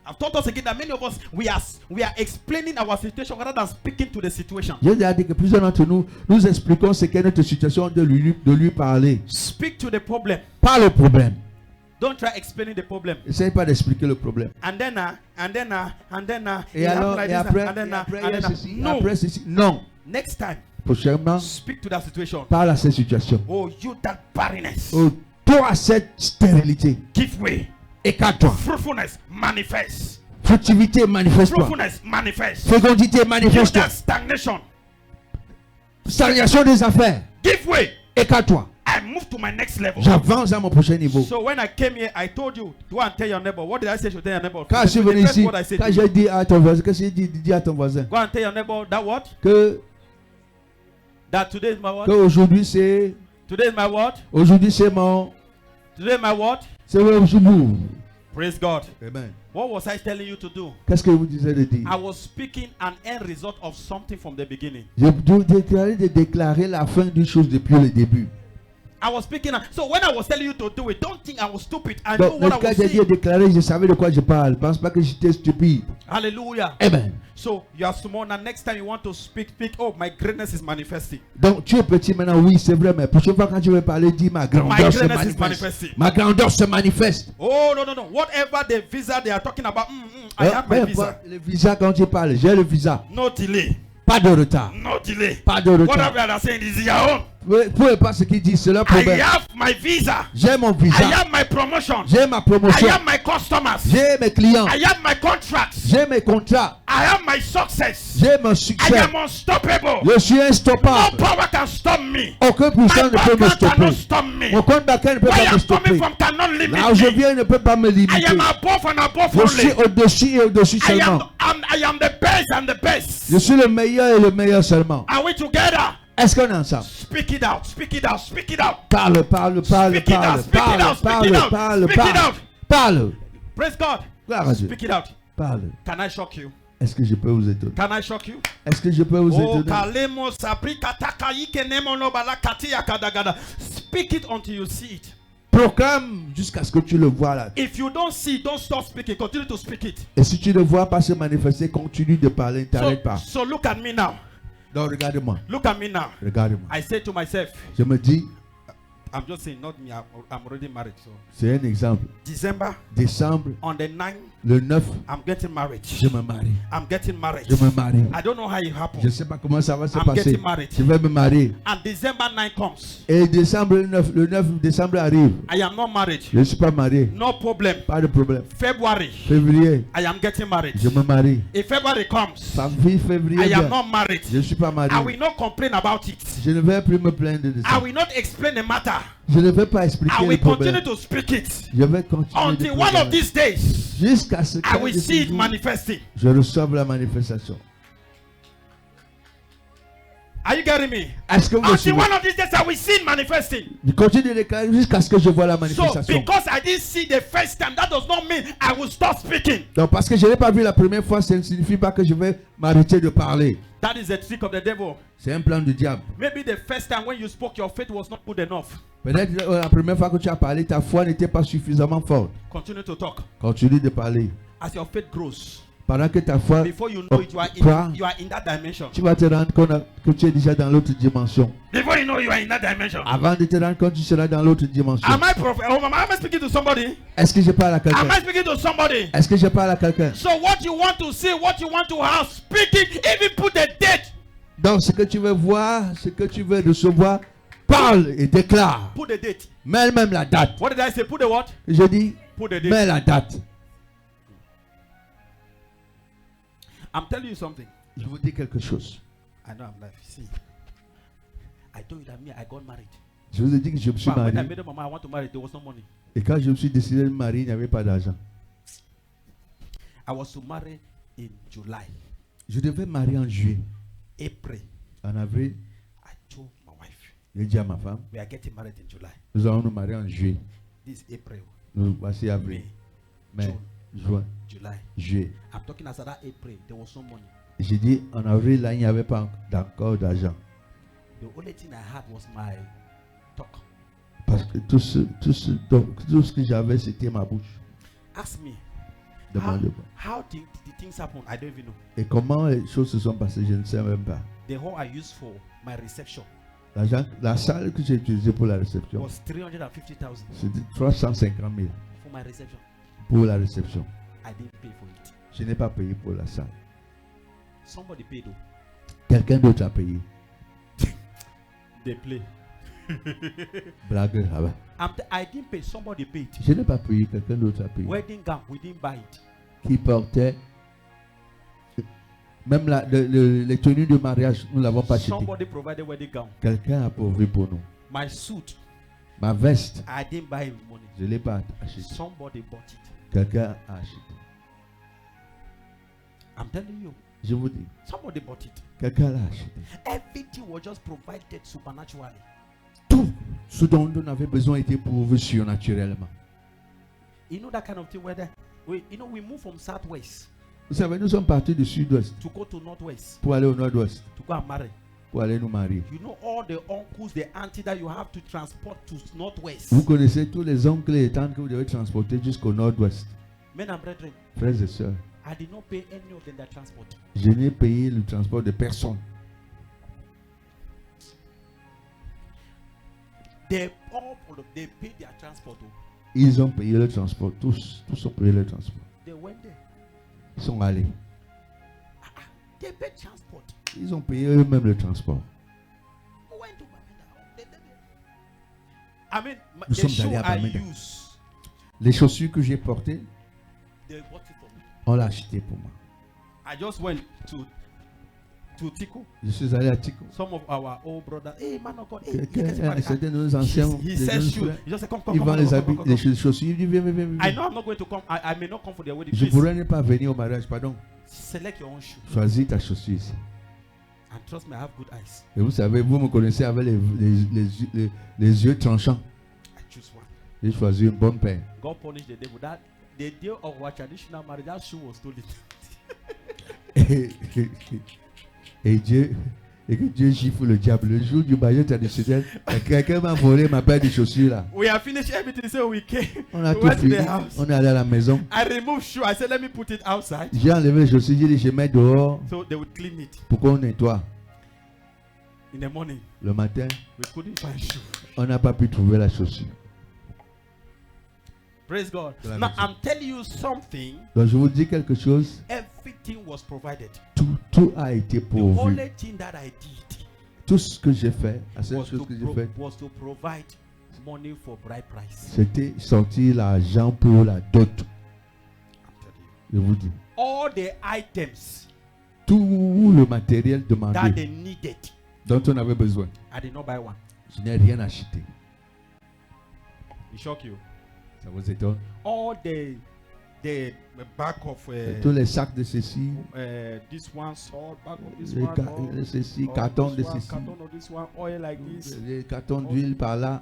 I've taught us again that many of us we are explaining our situation rather than speaking to the situation. J'ai déjà dit que plusieurs d'entre nous, nous expliquons ce qu'est notre situation de lui parler. Speak to the problem. Pas le problème. Don't try explaining the problem. Essayez pas d'expliquer le problème. And then, Et it alors, happened like et this, après, and then, et après, and il y a then, ceci, no. après ceci. Non. Next time, Prochainement, speak to that situation. parle à cette situation. Oh, you that barrenness, Oh, toi, cette stérilité, give way. écarte-toi. Fruitfulness, manifest. Fructivité, manifeste-toi. Fruitfulness, manifest. Fécondité, You manifeste-toi. that stagnation, Stagnation des affaires, give way. écarte-toi. I move to my next level. J'avance à mon prochain niveau. So when I came here, I told you, go and tell your neighbor. What did I say to tell your neighbor? Quand je suis venu That's ici, what I said quand to you. j'ai dit à ton voisin, qu'est-ce que j'ai dit, dis à ton voisin Go and tell your neighbor that what? que That today is my what? aujourd'hui c'est Today is my what? aujourd'hui c'est mon Today is my what? c'est mon jour. Praise God. Amen. What was I telling you to do? Qu'est-ce que vous disiez de dire? I was speaking an end result of something from the beginning. Je déclarer la fin d'une chose depuis le début. I was speaking. So when I was telling you to do it, don't think I was stupid. I knew Donc, what I quand was j'ai dit saying. déclarer, je savais de quoi je parle. Pense pas que j'étais stupide. Hallelujah. Amen. So you are small. Now next time you want to speak. Oh, my greatness is manifesting. Donc tu es petit maintenant, oui, c'est vrai, mais prochaine fois quand tu veux parler, dis ma My grandeur se greatness is manifeste. manifesting. Ma grandeur se manifeste. Oh no. Whatever the visa they are talking about, I have my visa. Le visa, quand tu parles, j'ai le visa. No delay. Pas de retard. No delay. Pas de retard. Whatever they are saying is your own. Peu importe ce qu'ils disent, c'est leur I problème. have my visa. J'ai mon I visa. have my promotion. J'ai ma I promotion. have my customers. J'ai mes clients. I have my contracts. J'ai mes contrats. I have my success. J'ai mon I succès. am unstoppable. Je suis No instoppable. power can stop me. Aucun My puissant ne peut me background cannot stopper. stop me. Mon compte bancaire ne peut Where pas me I'm coming stopper. from cannot limit Là où je me. viens ne peut pas me I limiter. am above and above Je suis only. au-dessus et au-dessus I seulement. am the best and the best. Je suis le meilleur et le meilleur seulement. Are we together? Est-ce qu'on est ensemble? Speak it out. Speak it out. Speak it out. Parle, parle, parle, Speak it out, parle, speak it parle, out, speak parle, it out, parle, speak it parle, out. parle, Praise God. Gloire à Dieu. Speak it out. Parle. Can I shock you? Est-ce que je peux vous étonner? Can I shock you? Est-ce que je peux vous Oh, étonner? kalemo sabri kataka ikenemo no bala katia kadagada. Speak it until you see it. Proclame jusqu'à ce que tu le vois là. If you don't see it, don't stop speaking. Continue to speak it. Et si tu ne vois pas se manifester, continue de parler, ne t'arrête pas. So look at me now. Donc regarde-moi, Look at me now. regarde-moi. I say to myself, Je me dis, I'm just saying, not me. I'm already married. So c'est un exemple. December Décembre, on the 9th, le 9, I'm getting married. je me marie. I'm getting married. Je me marie. I don't know how it Je ne happened. sais pas comment ça va se I'm passer. getting married. Je vais me marier. And December 9 comes. Et décembre, le 9 décembre arrive. I am not married. Je ne suis pas marié. No problem. Pas de problème. February, Février, I am getting married. je me marie. If February comes, Février, I am bien. not married. Je ne suis pas I marié. will not complain about it. Je ne vais plus me plaindre de I ça. will not explain the matter. Je ne vais pas expliquer I le will continue problème. to speak it Je vais continuer de until one of proclamer. these days Jusqu'à ce I que will see it manifesting. je reçoive la manifestation. Are you getting me? Est-ce que vous me Until suivez? one of these days I will see it manifesting. Je continue de déclarer jusqu'à ce que je vois la So manifestation. because I didn't see the first time, that does not mean I will stop speaking. Donc parce que je n'ai pas vu la première fois, ça ne signifie pas que je vais m'arrêter de parler. That is the trick of the devil. C'est un plan du diable. Maybe the first time when you spoke, your faith was not good enough. Peut-être la première fois que tu as parlé, ta foi n'était pas suffisamment forte. Continue to talk. Continue de parler. As your faith grows, Pendant que ta foi, before you know it, you are in that dimension. tu vas te rendre compte que tu es déjà dans l'autre dimension. Before you know you are in that dimension. Avant de te rendre compte, tu seras dans l'autre dimension. Am I speaking to somebody? Est-ce que je parle à Am quelqu'un? I speaking to somebody? Est-ce que je parle à quelqu'un? So what you want to see, what you want to have, speak it, even put the date. Donc, ce que tu veux voir, ce que tu veux recevoir, parle et déclare. Put the date. Mets même la date. What did I say? Put the what? Je dis, Put the date. mets la date. I'm telling you something. Je vous dis quelque chose. I know I'm like, see, I told you that me, I got married. Je vous ai dit que je me suis But when I marié. made up my mind, I want to marry, there was no money. Et quand je me suis décidé de me marier, il n'y avait pas d'argent. I was to marry in July. Je devais me marier en juillet. April, En avril, I told my wife, j'ai dit à ma femme, we are getting married in July. nous allons nous marier en juillet. This is April, Nous voici avril, May, mai, June, juin, July. juillet. I'm talking as of that April, there was no money. J'ai dit, en avril, là, il n'y avait pas encore d'argent. The only thing I had was my talk. Parce que tout ce que j'avais, c'était ma bouche. Ask me, Demandez-moi. how did the things happen? I don't even know. Et comment les choses se sont passées, je ne sais même pas. The hall I used for my reception La salle que j'ai utilisée pour la réception, was 350,000. c'était 350 000. for my reception. pour la réception. I didn't pay for it. Je n'ai pas payé pour la salle. Somebody paid though. Quelqu'un d'autre a payé. They play. Blague, ah ouais. I didn't pay. Somebody paid. Je n'ai pas payé, quelqu'un d'autre a payé. Wedding gown, we didn't buy it. Qui portait même les tenues de mariage, nous ne l'avons pas acheté. Somebody provided wedding gown. Quelqu'un a pourvu pour nous. My suit, Ma veste, I didn't buy it with money. je ne l'ai pas achetée. Somebody bought it. Quelqu'un a acheté. I'm telling you, Je vous dis, somebody bought it. quelqu'un l'a acheté. Everything was just provided supernaturally. Tout ce dont on avait besoin était pourvu surnaturellement. You know that kind of thing where we move from southwest Vous savez, nous sommes partis du sud-ouest to go to northwest pour aller au nord-ouest, to go and marry. pour aller nous marier. You know all the uncles, the auntie that you have to transport to northwest. Vous connaissez tous les oncles et tantes que vous devez transporter jusqu'au nord-ouest. Men and brethren, Frères et sœurs, I did not pay any of them their transport. je n'ai payé le transport de personne. They paid their transport. Ils ont payé le transport. Tous ont payé le transport. They went there. Ils sont allés. They paid transport. Ils ont payé eux-mêmes le transport. Who went to Bamenda? I mean, Nous the sommes shoe allés à I Bamenda. use, Les chaussures que j'ai portées, they bought it for me. on l'a acheté pour moi. I just went to Tico. Je suis allé à Tico. Some of our old brothers, hey man of God, hey, Certains de nos anciens, he de says nos shoes. frères, He just said, come, ils vendent les habits, come. les chaussures. Il dit, viens, viens. I know I'm not going to come. I may not come for their wedding. Je Please, pourrais ne pas venir au mariage, pardon. select your own shoe. Choisis ta chaussure ici. And trust me, I have good eyes. Et vous savez, vous me connaissez avec les yeux tranchants. I choose one. J'ai choisi une bonne paire. God punished the devil. That the day of our traditional marriage, that shoe was stolen. Et que Dieu gifle le diable. Le jour du mariage traditionnel, quelqu'un m'a volé ma paire de chaussures là. We have finished everything, so we came. On a We tout went to fini. the house. On est allé à la maison. I removed shoe. I said, let me put it outside. J'ai enlevé les chaussures. J'ai dit, je mets dehors So they would clean it. pour qu'on nettoie. In the morning, Le matin, we couldn't find shoe. on n'a pas pu trouver la chaussure. Praise God. Glory Now to I'm telling you something. Donc je vous dis quelque chose. Everything was provided. Tout a été The pourvu. only thing that I did Tout ce que j'ai fait, la seule was chose to, que j'ai fait, was to provide money for bride price. c'était sortir l'argent pour la dot. I'm telling you. Je vous dis. All the items Tout le matériel that demandé they needed, dont on avait besoin. I did not buy one. Je n'ai rien acheté. It shock you. Ça vous étonne? All the back of Tous les sacs de ceci, this one, salt, back of this les one, de ceci, or cartons de this one, ceci, carton of this one, oil like this. les cartons d'huile par là.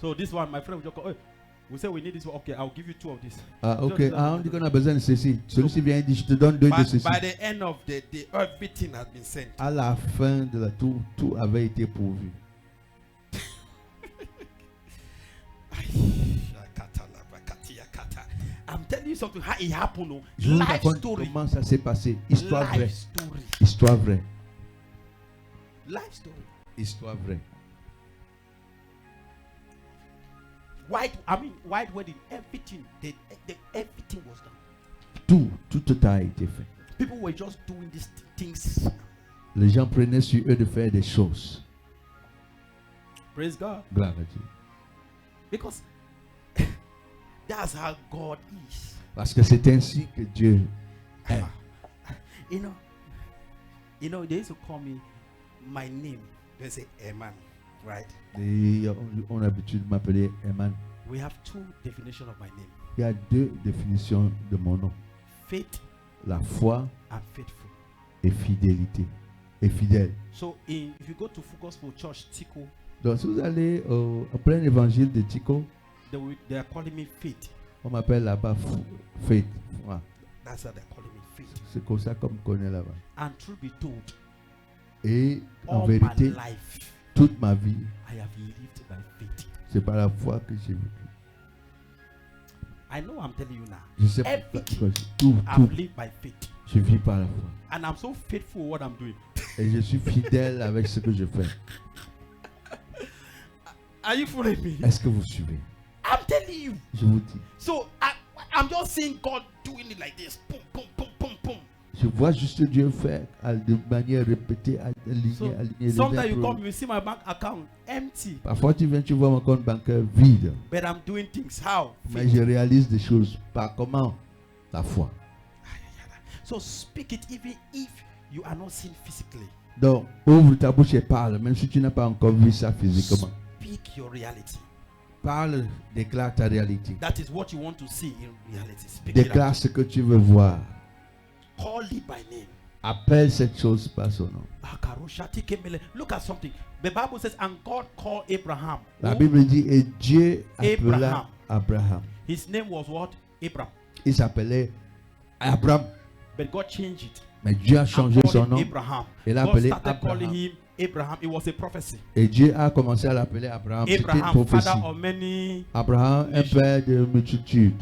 So this one, my friend will just go, hey, we say we need this one. Okay, I'll give you 2 of this. Ah, ok. Ah, on dit qu'on a besoin de ceci. Celui-ci vient et dit, je te donne 2 de ceci. By the end of the day, everything has been sent. À la fin de la tout avait été pourvu. I'm telling you something, how it happened. Oh. Je vous Life raconte story. comment ça s'est passé. Histoire vraie. Life story. Histoire vraie. Life story. Histoire vraie. White wedding, everything, everything was done. Tout a été fait. People were just doing these things. Les gens prenaient sur eux de faire des choses. Praise God. Gloire à Dieu. Because that's how God is. Parce que c'est ainsi que Dieu est. You know, they used to call me my name. They say Eman, right? Et on a l'habitude de m'appeler Eman. We have 2 definitions of my name. Il y a 2 définitions de mon nom. Faith La foi and faithful. et fidélité. Et fidèle. So if you go to Full Gospel Church, Tico, Donc si vous allez au plein évangile de Tico, they are calling me faith. on m'appelle là-bas Faith. Ouais. That's how they're calling me faith. C'est comme ça qu'on me connaît là-bas. And truth be told, Et en all vérité, my life, toute ma vie, I have lived by faith. c'est par la foi que j'ai vécu. I know I'm telling you now. Je sais pas Everything tout, I've lived by faith. je vis par la foi. And I'm so faithful in what I'm doing. Et je suis fidèle avec ce que je fais. Are you following me? Est-ce que vous suivez? I'm telling you. Je vous dis. So I'm just seeing God doing it like this. Boom, boom, boom, boom, boom. Je vois juste Dieu faire de manière répétée, aligner, So aligner les sometimes you œuvres. come, you see my bank account empty, Parfois tu viens, tu vois mon compte bancaire vide. but I'm doing things. How? Mais je réalise des choses. Par comment? La foi. So speak it even if you are not seen physically. Donc, ouvre ta bouche et parle, même si tu n'as pas encore vu ça physiquement. Speak your reality. Parle, déclare ta réalité. That is what you want to see in reality. Speak it Déclare out. ce que tu veux voir. Call it by name. Appelle cette chose par son nom. Look at something. The Bible says, and God called Abraham. La Who? Bible dit, et Dieu appela Abraham. Abraham. His name was what? Abraham. Il s'appelait Abraham. But God changed it. Mais Dieu a And changé called son him nom. Abraham. Il l'a God appelé started calling Abraham. him Abraham. It was a prophecy. Et Dieu a commencé à l'appeler Abraham. C'était une Abraham, prophétie. father of many. Abraham, un père de multitude.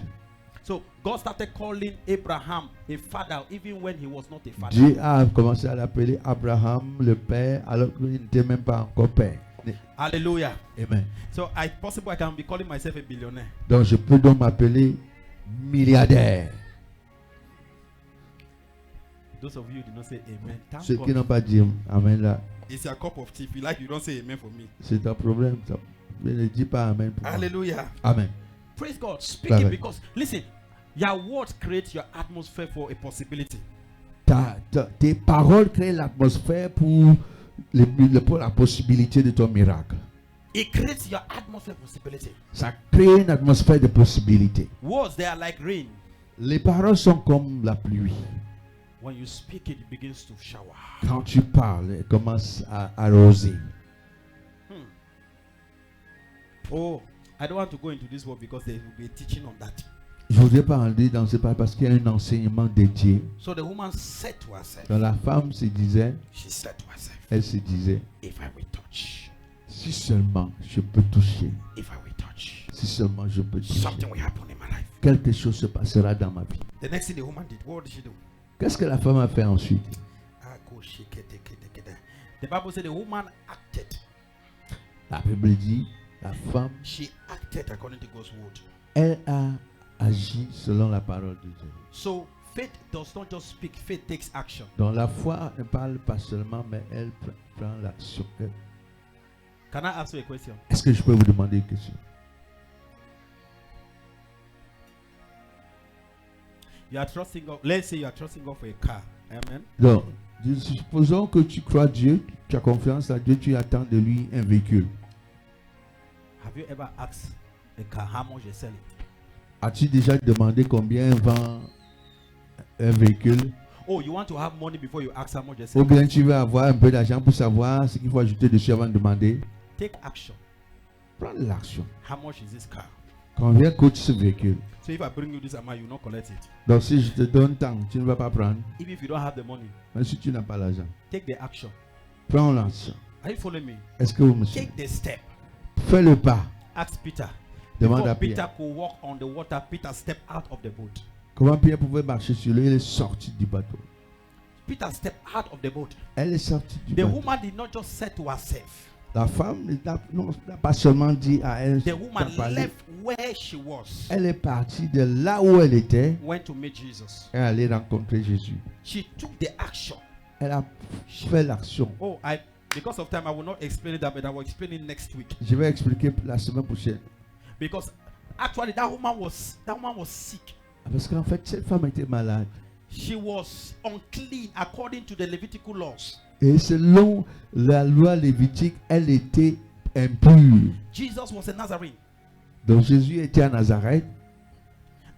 So God started calling Abraham a father even when he was not a father. Dieu a commencé à l'appeler Abraham, le père, alors qu'il n'était même pas encore père. Hallelujah. Amen. So I can be calling myself a billionaire. Donc je peux donc m'appeler milliardaire. Those of you who did not say amen, thank Ceux qui God. n'ont pas dit Amen là, It's a cup of tea. If you like, you don't say amen for me. c'est un problème. Ça. Ne dis pas Amen pour moi. Hallelujah. Amen. Praise God. Speak Amen. it because, listen, your words create your atmosphere for a possibility. Tes paroles créent l'atmosphère pour la possibilité de ton miracle. It creates your atmosphere possibility. Ça crée une atmosphère de possibilité. Words, they are like rain. Les paroles sont comme la pluie. When you speak it, it begins to shower. Quand tu parles, elles commencent à arroser. Oh, I don't want to go into this word because there will be a teaching on that. Je ne voudrais pas en dire dans ce pas parce qu'il y a un enseignement dédié. So the woman said to herself, Donc la femme se disait, she said to herself, elle se disait, if I will touch, si seulement je peux toucher, if I will touch, si seulement je peux toucher, something will happen in my life. quelque chose se passera dans ma vie. The next thing the woman did, what did she do? Qu'est-ce que la femme a fait ensuite? The Bible said the woman acted. La Bible dit, la femme, She acted according to God's word. elle a agi selon la parole de Dieu. So faith does not just speak, faith takes action. Donc la foi ne parle pas seulement, mais elle prend l'action. Can I ask you a question? Est-ce que je peux vous demander une question? You are trusting God. Let's say you are trusting God for a car. Amen. Donc, supposons que tu crois Dieu, tu as confiance à Dieu, tu attends de lui un véhicule. Have you ever asked a car how much they sell it? As-tu déjà demandé combien vend un véhicule? Oh, you want to have money before you ask how much they sell Ou it? bien tu veux avoir un peu d'argent pour savoir ce qu'il faut ajouter dessus avant de demander? Take action. Prends l'action. How much is this car? Combien coûte ce véhicule? So if I bring you this amount, you will not collect it. Donc si je te donne tant, tu ne vas pas prendre. Even if you don't have the money, Mais si tu n'as pas l'argent, take the action. prends l'action. Are you following me? Est-ce que vous me suivez? Take the step. Fais le pas. Ask Peter. Demande Before à Peter Pierre. could walk on the water, Peter stepped out of the boat. Comment Pierre pouvait marcher sur l'eau? Il est sorti du bateau. Peter stepped out of the boat. Elle est sortie du The bateau. woman did not just say to herself. La femme n'a pas seulement dit à elle. The woman n'a pas dit. left where she was, Elle est partie de là où elle était. went to meet Jesus. Et allée rencontrer Jésus. She took the action. Elle a fait l'action. Oh, because of time, I will not explain it that, but I will explain it next week. Je vais expliquer la semaine prochaine. Because actually, that woman was sick. Parce qu'en fait, cette femme était malade. She was unclean according to the Levitical laws. Et selon la loi lévitique, elle était impure. Jesus was a Nazarene. Donc Jésus était à Nazareth.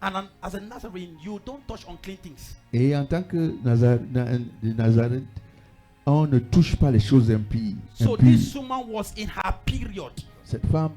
And as a Nazarene, you don't touch unclean things. Et en tant que Nazareth, on ne touche pas les choses impies. So this woman was in her period. Cette femme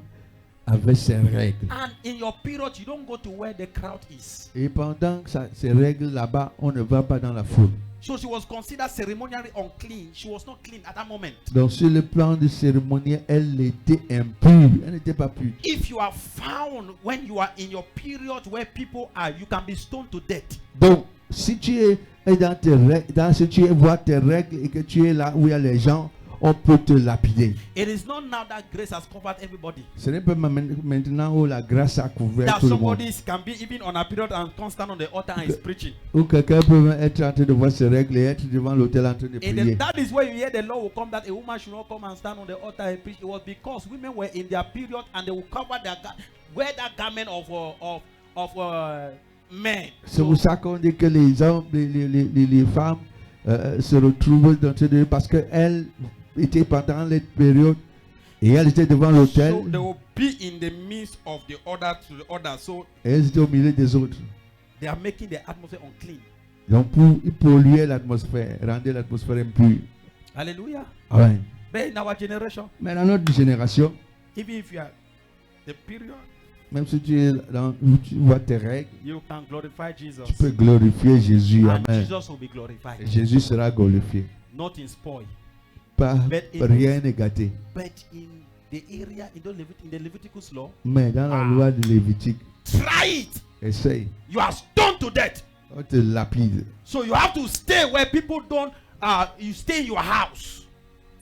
avait ses règles. And in your period, you don't go to where the crowd is. Et pendant ces règles là-bas, on ne va pas dans la foule. So she was considered ceremonially unclean. She was not clean at that moment. Donc sur le plan de cérémonie, elle était impure. Elle n'était pas pure. If you are found when you are in your period where people are, you can be stoned to death. Donc si tu es dans tes règles, si tu vois tes règles et que tu es là où il y a les gens, on peut te lapider. It is not now that grace has covered everybody. Ce n'est pas maintenant où la grâce a couvert That tout le monde. somebody can be even on a period and constant on the altar and is preaching. Où quelqu'un peut être en train de voir ses règles et être devant l'autel en train de And prier. that is where you hear the law will come that a woman should not come and stand on the altar and preach. It was because women were in their period and they will cover their wear that garment of men. C'est pour ça qu'on dit que les hommes, les femmes se retrouvent dans ce lieu parce qu'elles étaient pendant les périodes et elles étaient devant l'autel So they will be in the midst of the order to the order. So et elles étaient au milieu des autres. they are making the atmosphere unclean. Donc pour polluer l'atmosphère, rendre l'atmosphère impure. Hallelujah. Amen. But in our generation, Mais dans notre génération, even if you are the period, même si tu es où tu vois tes règles, you can glorify Jesus. tu peux glorifier Jésus. And Amen. Jesus will be glorified. Et Jésus sera glorifié. Not in spoil, Pas But in- rien n'est gâté. but in the area in the Leviticus law, Mais dans la loi de Lévitique, try it. essaye. You are stoned to death. On te lapide. So you have to stay where people don't. You stay in your house.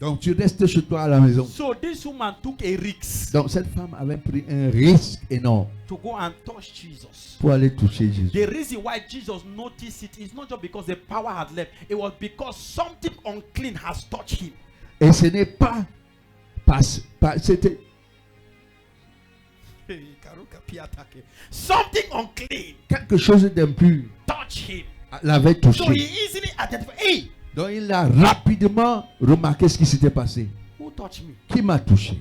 Donc tu restes chez toi à la maison. So this woman took a risk Donc cette femme avait pris un risque énorme to go and touch Jesus. pour aller toucher Jésus. The reason why Jesus noticed it is not just because the power had left. It was because something unclean has touched him. Et ce n'est pas c'était Something unclean quelque chose d'impur touched him. l'avait So touché. he easily identified. Hey, Donc il a rapidement remarqué ce qui s'était passé. who touched me? Qui m'a touché?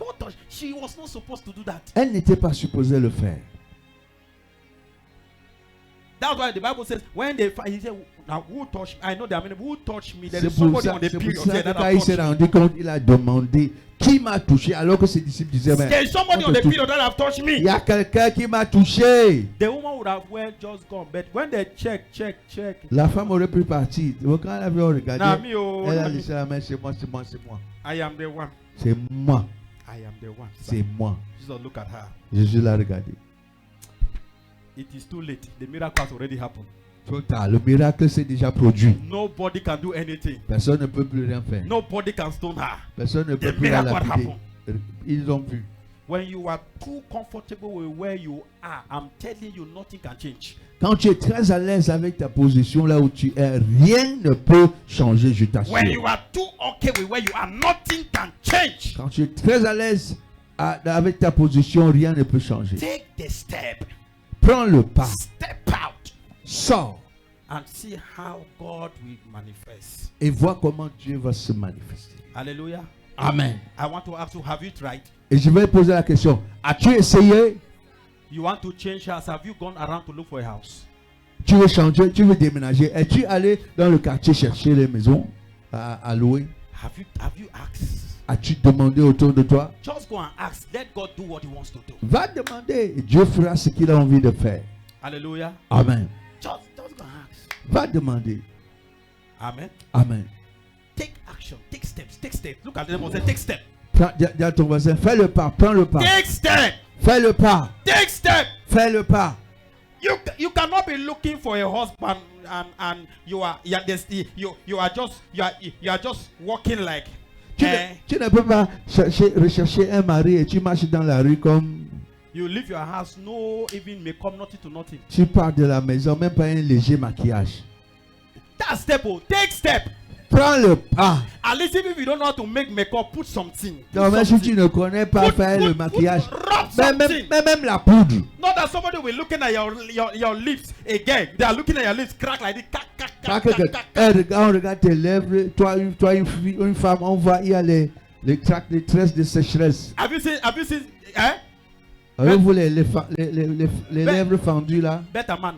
Who touched? She was not supposed to do that. Elle n'était pas supposée le faire. That's why the Bible says when they find, he said, "Now who touched me? I know there are many. Who touched me?" There C'est is pour somebody ça, on the c'est pour period ça there que that quand have il s'est touched me. rendu compte, il a demandé qui m'a touché alors que ses disciples disaient mais There is somebody on on te the touche. period that have touched Il me. y a quelqu'un qui m'a touché. The woman would have well just gone, but when they check, La femme aurait pu partir. Donc, quand elle avait regardé, Nah, me, oh, elle nah, a me. laissé la main, c'est moi, c'est moi, c'est moi. I am the one. C'est moi, I am the one. c'est moi. Jesus, look at her. Jésus l'a regardé. It is too late. The miracle has already happened. Trop tard, le miracle s'est déjà produit. Nobody can do anything. Personne ne peut plus rien faire. Nobody can stone her. Personne ne peut The plus la miracle lapider. happened. Ils ont vu. When you are too comfortable with where you are, I'm telling you, nothing can change. Quand tu es très à l'aise avec ta position là où tu es, rien ne peut changer, je When t'assure. you are too okay with where you are, nothing can change. Quand tu es très à l'aise avec ta position, rien ne peut changer. Take the step, Prends le pas, step out, sors and see how God will manifest. et vois comment Dieu va se manifester. Hallelujah. Amen. I want to ask you, have you tried? Et je vais poser la question, as-tu essayé? You want to change house? Have you gone around to look for a house? Tu veux changer, tu veux déménager. Es-tu allé dans le quartier chercher les maisons à louer? Have you asked? As-tu demandé autour de toi? Just go and ask. Let God do what He wants to do. Va demander. Et Dieu fera ce qu'il a envie de faire. Hallelujah. Amen. Just go and ask. Va demander. Amen. Amen. Take action. Take steps. Take steps. Look at them and say, take step. Dis à ton voisin, fais le pas, prends le pas. Take step. Fais le pas, Take step. fais le pas. You cannot be looking for a husband and you are just walking like. Tu ne peux pas rechercher un mari et tu marches dans la rue comme You leave your house, no even makeup, nothing to nothing. tu pars de la maison, même pas un léger maquillage. That step, oh, take step. Prends le pas. At least if you don't know how to make makeup, put something. Non, même si tu ne connais pas faire le maquillage, même la poudre. Not that somebody will looking at your lips again. They are looking at your lips crack like this. Pas que on regarde tes lèvres, toi une femme, on voit il y a les tresses de sécheresse. Have you seen? Eh? Avez-vous les lèvres fendues là? Better man.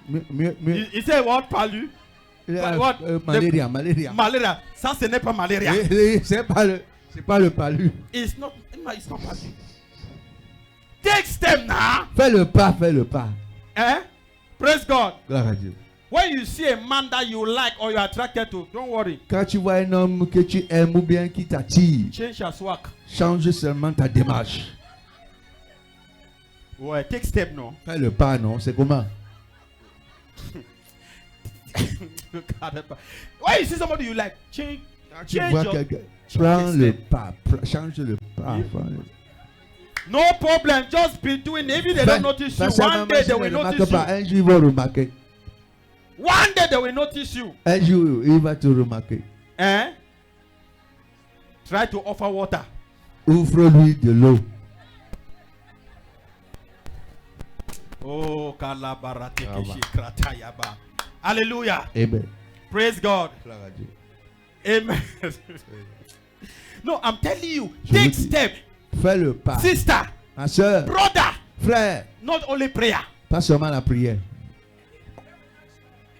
Mieux. Il sait what palu? What? Malaria. Ça ce n'est pas malaria. C'est pas le palu. It's not palu. Take step now. Fais le pas. Eh? Praise God. Gloire à Dieu. When you see a man that you like or you are attracted to, don't worry. Quand tu vois un homme que tu aimes ou bien qui t'attire, Change your swag. change seulement ta démarche. Ouais, take step, non? Fais le pas, non? C'est comment? Why you see somebody you like, change Tu change vois your, quelqu'un, change prends the le step. pas, change le pas. No problem, just be doing it. If they don't notice you, one day they will notice you. Un jour, il va remarquer. One day they will notice you. Un jour, il va te remarquer. Eh? Try to offer water. Ouvre-lui de l'eau. Oh, kalabarateke kratayaba. Hallelujah. Amen. Praise God. Amen. No, I'm telling you, Je take vous dis. step. Fais le pas. Sister, Ma soeur, brother, frère, not only prayer. pas seulement la prière.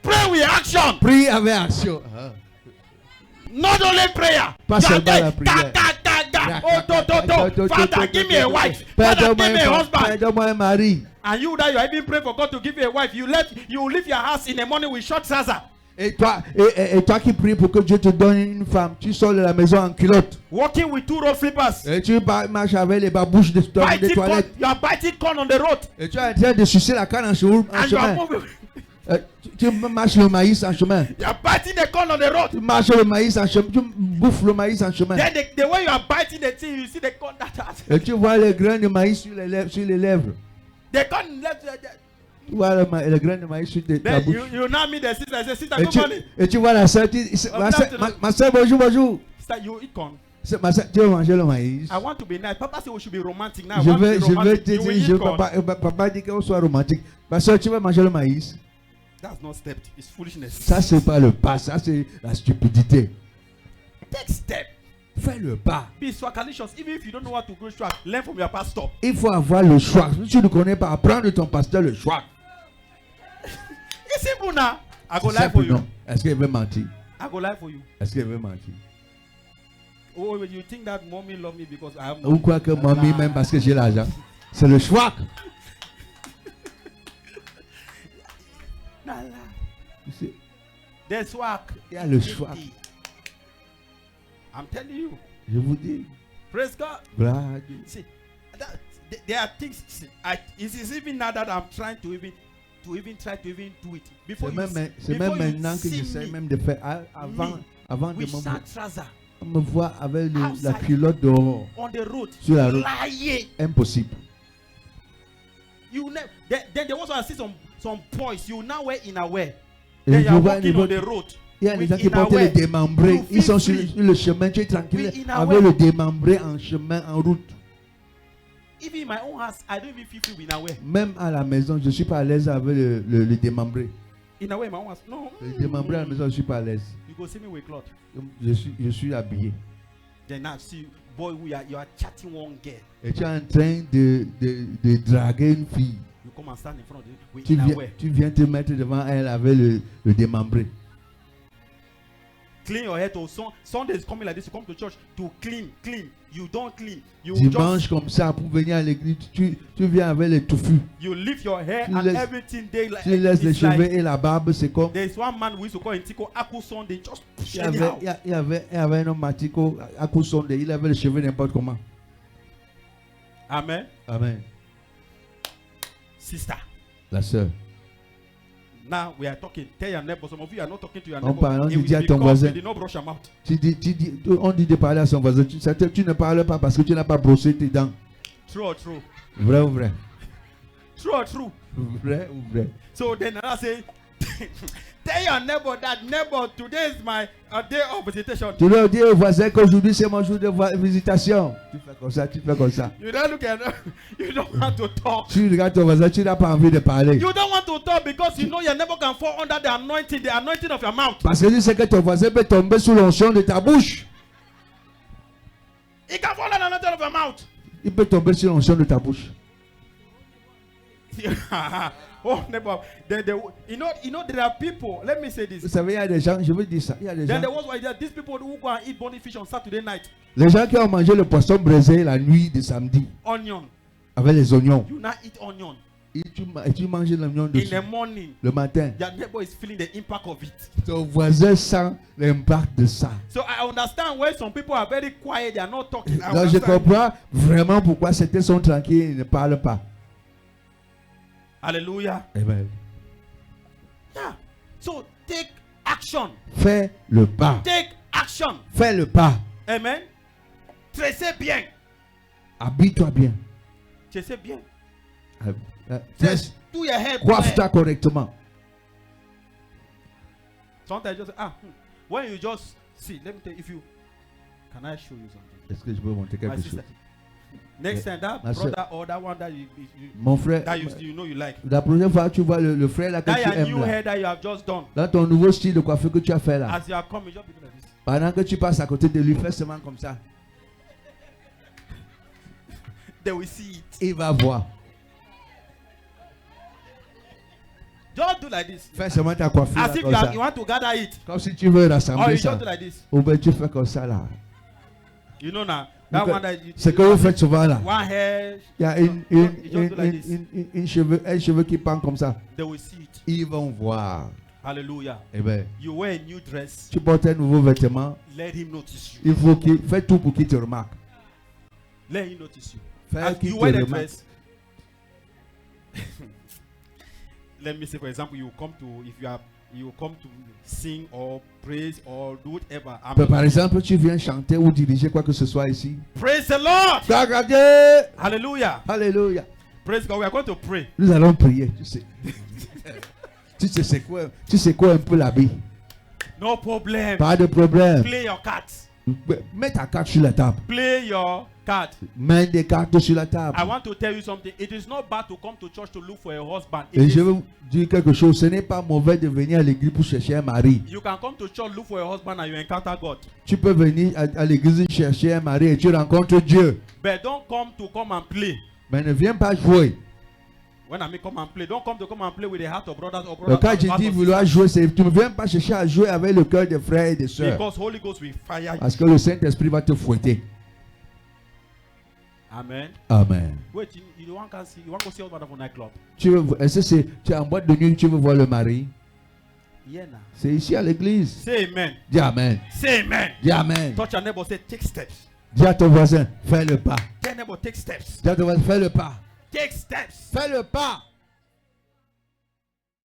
Pray with action. Prie avec action. Not only prayer. Pas seulement la prière. Father, give me a wife. Father, give me a husband. Donne-moi un mari. And you that you are even praying for God to give you a wife, you leave your house in the morning with short trouser. Et toi qui pries pour que Dieu te donne une femme, tu sors de la maison en culotte. Walking with 2 road slippers. Et tu marches avec les babouches des toilettes. You are biting corn on the road. Et tu es en train de sucer la canne en chemin. And you are moving. Tu marches le maïs en chemin. You are biting the corn on the road. Tu marches le maïs en chemin. Tu bouffes le maïs en chemin. Then the way you are biting the thing, you see the corn that has. Et tu vois les grains de maïs sur les lèvres. The corn left. Tu vois les grains de maïs sur ta Then bouche. you now meet the sister. Say, sister, good morning. Et tu vois la sœur. Ma sœur, bonjour, bonjour. Sister, you eat corn. Ma sœur, tu veux manger le maïs. I want to be nice. Papa said we should be romantic now. Je vais te You will eat dire, corn. papa dit qu'on soit romantique. Ma sœur, tu veux manger le maïs. That's not step. It's foolishness. Ça, c'est pas le pas. Ça, c'est la stupidité. Take step. Fais le pas. Be swagalicious. Even if you don't know how to go swag, learn from your pastor. Il faut avoir le choix. Si tu ne connais pas, apprends de ton pasteur le choix. It's simple now. I go C'est lie for simple, you. non? Est-ce qu'il veut mentir? I go lie for you. Est-ce qu'il veut mentir? Oh, you think that mommy love me because I have Ou quoi que mamie, même parce que j'ai l'argent. C'est le choix. There's swag. Il y a le choix. I'm telling you. Je vous dis. Praise God. Bravo. See, there are things. See, it is even now that I'm trying to even do it. Before C'est même maintenant que j'essaie même de faire. Avant de me voir avec la culotte dehors. On the road. Sur la route. Lying. Impossible. You never. Then there was I see some boys. You now wear innerwear. Et Then je you are vois walking on the road. il y a des with gens qui portent les innerwear. démembrés. You Ils sont feel sur free. le chemin, tu es tranquille With innerwear. avec le démembré en chemin, en route. Even in my own house, I don't even feel free with innerwear. Même à la maison, je ne suis pas à l'aise avec le démembré. Innerwear in my own house. No. Le démembré à la maison, je ne suis pas à l'aise. You go see me with cloth. Je suis habillé. Then now see, boy, you are chatting one girl. Et tu es en train de draguer une fille. You come and stand in front of it with innerwear. Tu viens te mettre devant elle avec le démembré. Clean your hair. To Sunday is coming like this. You come to church to clean. You don't clean. You Dimanche just comme ça pour venir à l'église, tu viens avec les touffus. you leave your hair Tu and laisses- everything there. Like, Tu laisses les it's cheveux like, et la barbe, c'est comme. there's one man we used to call in Tico Aku Sunday. Just push Il y anyhow. avait un homme Matiko à Kousonde, il avait les cheveux n'importe comment. Amen. Amen. Sister. La sœur. Now we are talking. Tell your neighbor. Some of you are not talking to your On neighbor. parle, on It was dit à ton because voisin. you did not brush your mouth. On dit de parler à son voisin. Tu ne parles pas parce que tu n'as pas brossé tes dents. True or true? Vrai ou vrai? True or true? Vrai ou vrai? So then I say, tell your neighbor that neighbor, today is my day of visitation. Tu leur dis au voisin qu'aujourd'hui c'est mon jour de visitation. Tu fais comme ça, tu fais comme ça. You don't look at you don't want to talk. Tu regardes ton voisin, tu n'as pas envie de parler. You don't want to talk because you know your neighbor can fall under the anointing of your mouth. Parce que tu sais que ton voisin peut tomber sous l'onction de ta bouche. He can fall under the anointing of your mouth. Il peut tomber sur l'onction de ta bouche. Oh neighbor, you know there are people. Let me say Vous this. savez, il y a des gens, je veux dire ça, il y a des Then gens. there was these people who go and eat bony fish on Saturday night. Les gens qui ont mangé le poisson braisé la nuit de samedi Onion. avec les oignons. You now eat onion Et tu manges l'oignon in dessus the morning. le matin. Your neighbor is feeling the impact of it. Ton voisin sent l'impact de ça. So I understand why some people are very quiet. They are not talking. I Donc je understand. comprends vraiment pourquoi certains sont tranquilles et ne parlent pas. Hallelujah. Amen. Yeah. So Take action. Fais le pas. Take action. Fais le pas. Amen. Tressez bien. Habille-toi bien. Tressez bien. Dresse- Do your hair. Coiffe-toi correctement. Sometimes you just when you just see, let me tell you, if you can I show you something? Est-ce que je peux montrer My quelque sister. chose? Next time that Ma soeur. brother or that one that you Mon frère, that you know you like. la prochaine fois tu vois le frère là que That tu your new aimes là, hair that you have just done. dans ton nouveau style de coiffure que tu as fait là, As you are coming, just be doing like this. pendant que tu passes à côté de lui, fais seulement comme ça. They will see it. Il va voir. Just do like this. Fais seulement ta coiffure là, As if comme you, ça. you want to gather it. Comme si tu veux Or rassembler you ça. just do like this. Ou bien tu fais comme ça là. You know now. That Donc, one that you, ce que vous faites souvent là, one hair, il y a un cheveu qui pend comme ça. they will see it. Ils vont voir. Hallelujah. Eh bien, You wear a new dress, tu portes un nouveau vêtement, let him notice you. il faut qu'il fait tout pour qu'il te remarque. Let him notice you. Fais As qu'il you te wear the remarque. dress. Let me say, for example, you come to sing or praise or do whatever. Par exemple, tu viens chanter ou diriger quoi que ce soit ici. Praise the Lord. Regardez. Hallelujah. Alléluia. Praise God. We are going to pray. Nous allons prier, tu sais. Tu sais quoi un peu la vie. No problem. Pas de problème. Play your cards. Mets ta carte sur la table. Play your card. Mets des cartes sur la table. I want to tell you something. It is not bad to come to church to look for a husband. It Et is- je vais vous dire quelque chose. Ce n'est pas mauvais de venir à l'église pour chercher un mari. You can come to church, look for a husband, and you encounter God. Tu peux venir à l'église chercher un mari et tu rencontres Dieu. But don't come to come and play. Mais ne viens pas jouer. When I mean come and play, don't come to come and play with the heart of brothers or Donc, brothers. quand or je heart dis of vouloir jouer, tu ne viens pas chercher à jouer avec le cœur des frères et des sisters. sœurs. Because Holy Ghost will fire you. Parce que le Saint-Esprit va te fouetter. Amen. Amen. Wait, you want to see? You want to see husband for nightclub? Est-ce que tu es en boîte de nuit, tu veux voir le mari? Yeah, now. C'est ici à l'église. Say amen. Dis Amen. Say amen. Dis Amen. Touch your neighbor. Say take steps. Dis à ton voisin, fais le pas. Tell neighbor take steps. Dis à ton voisin, fais le pas. Take steps. Fais le pas.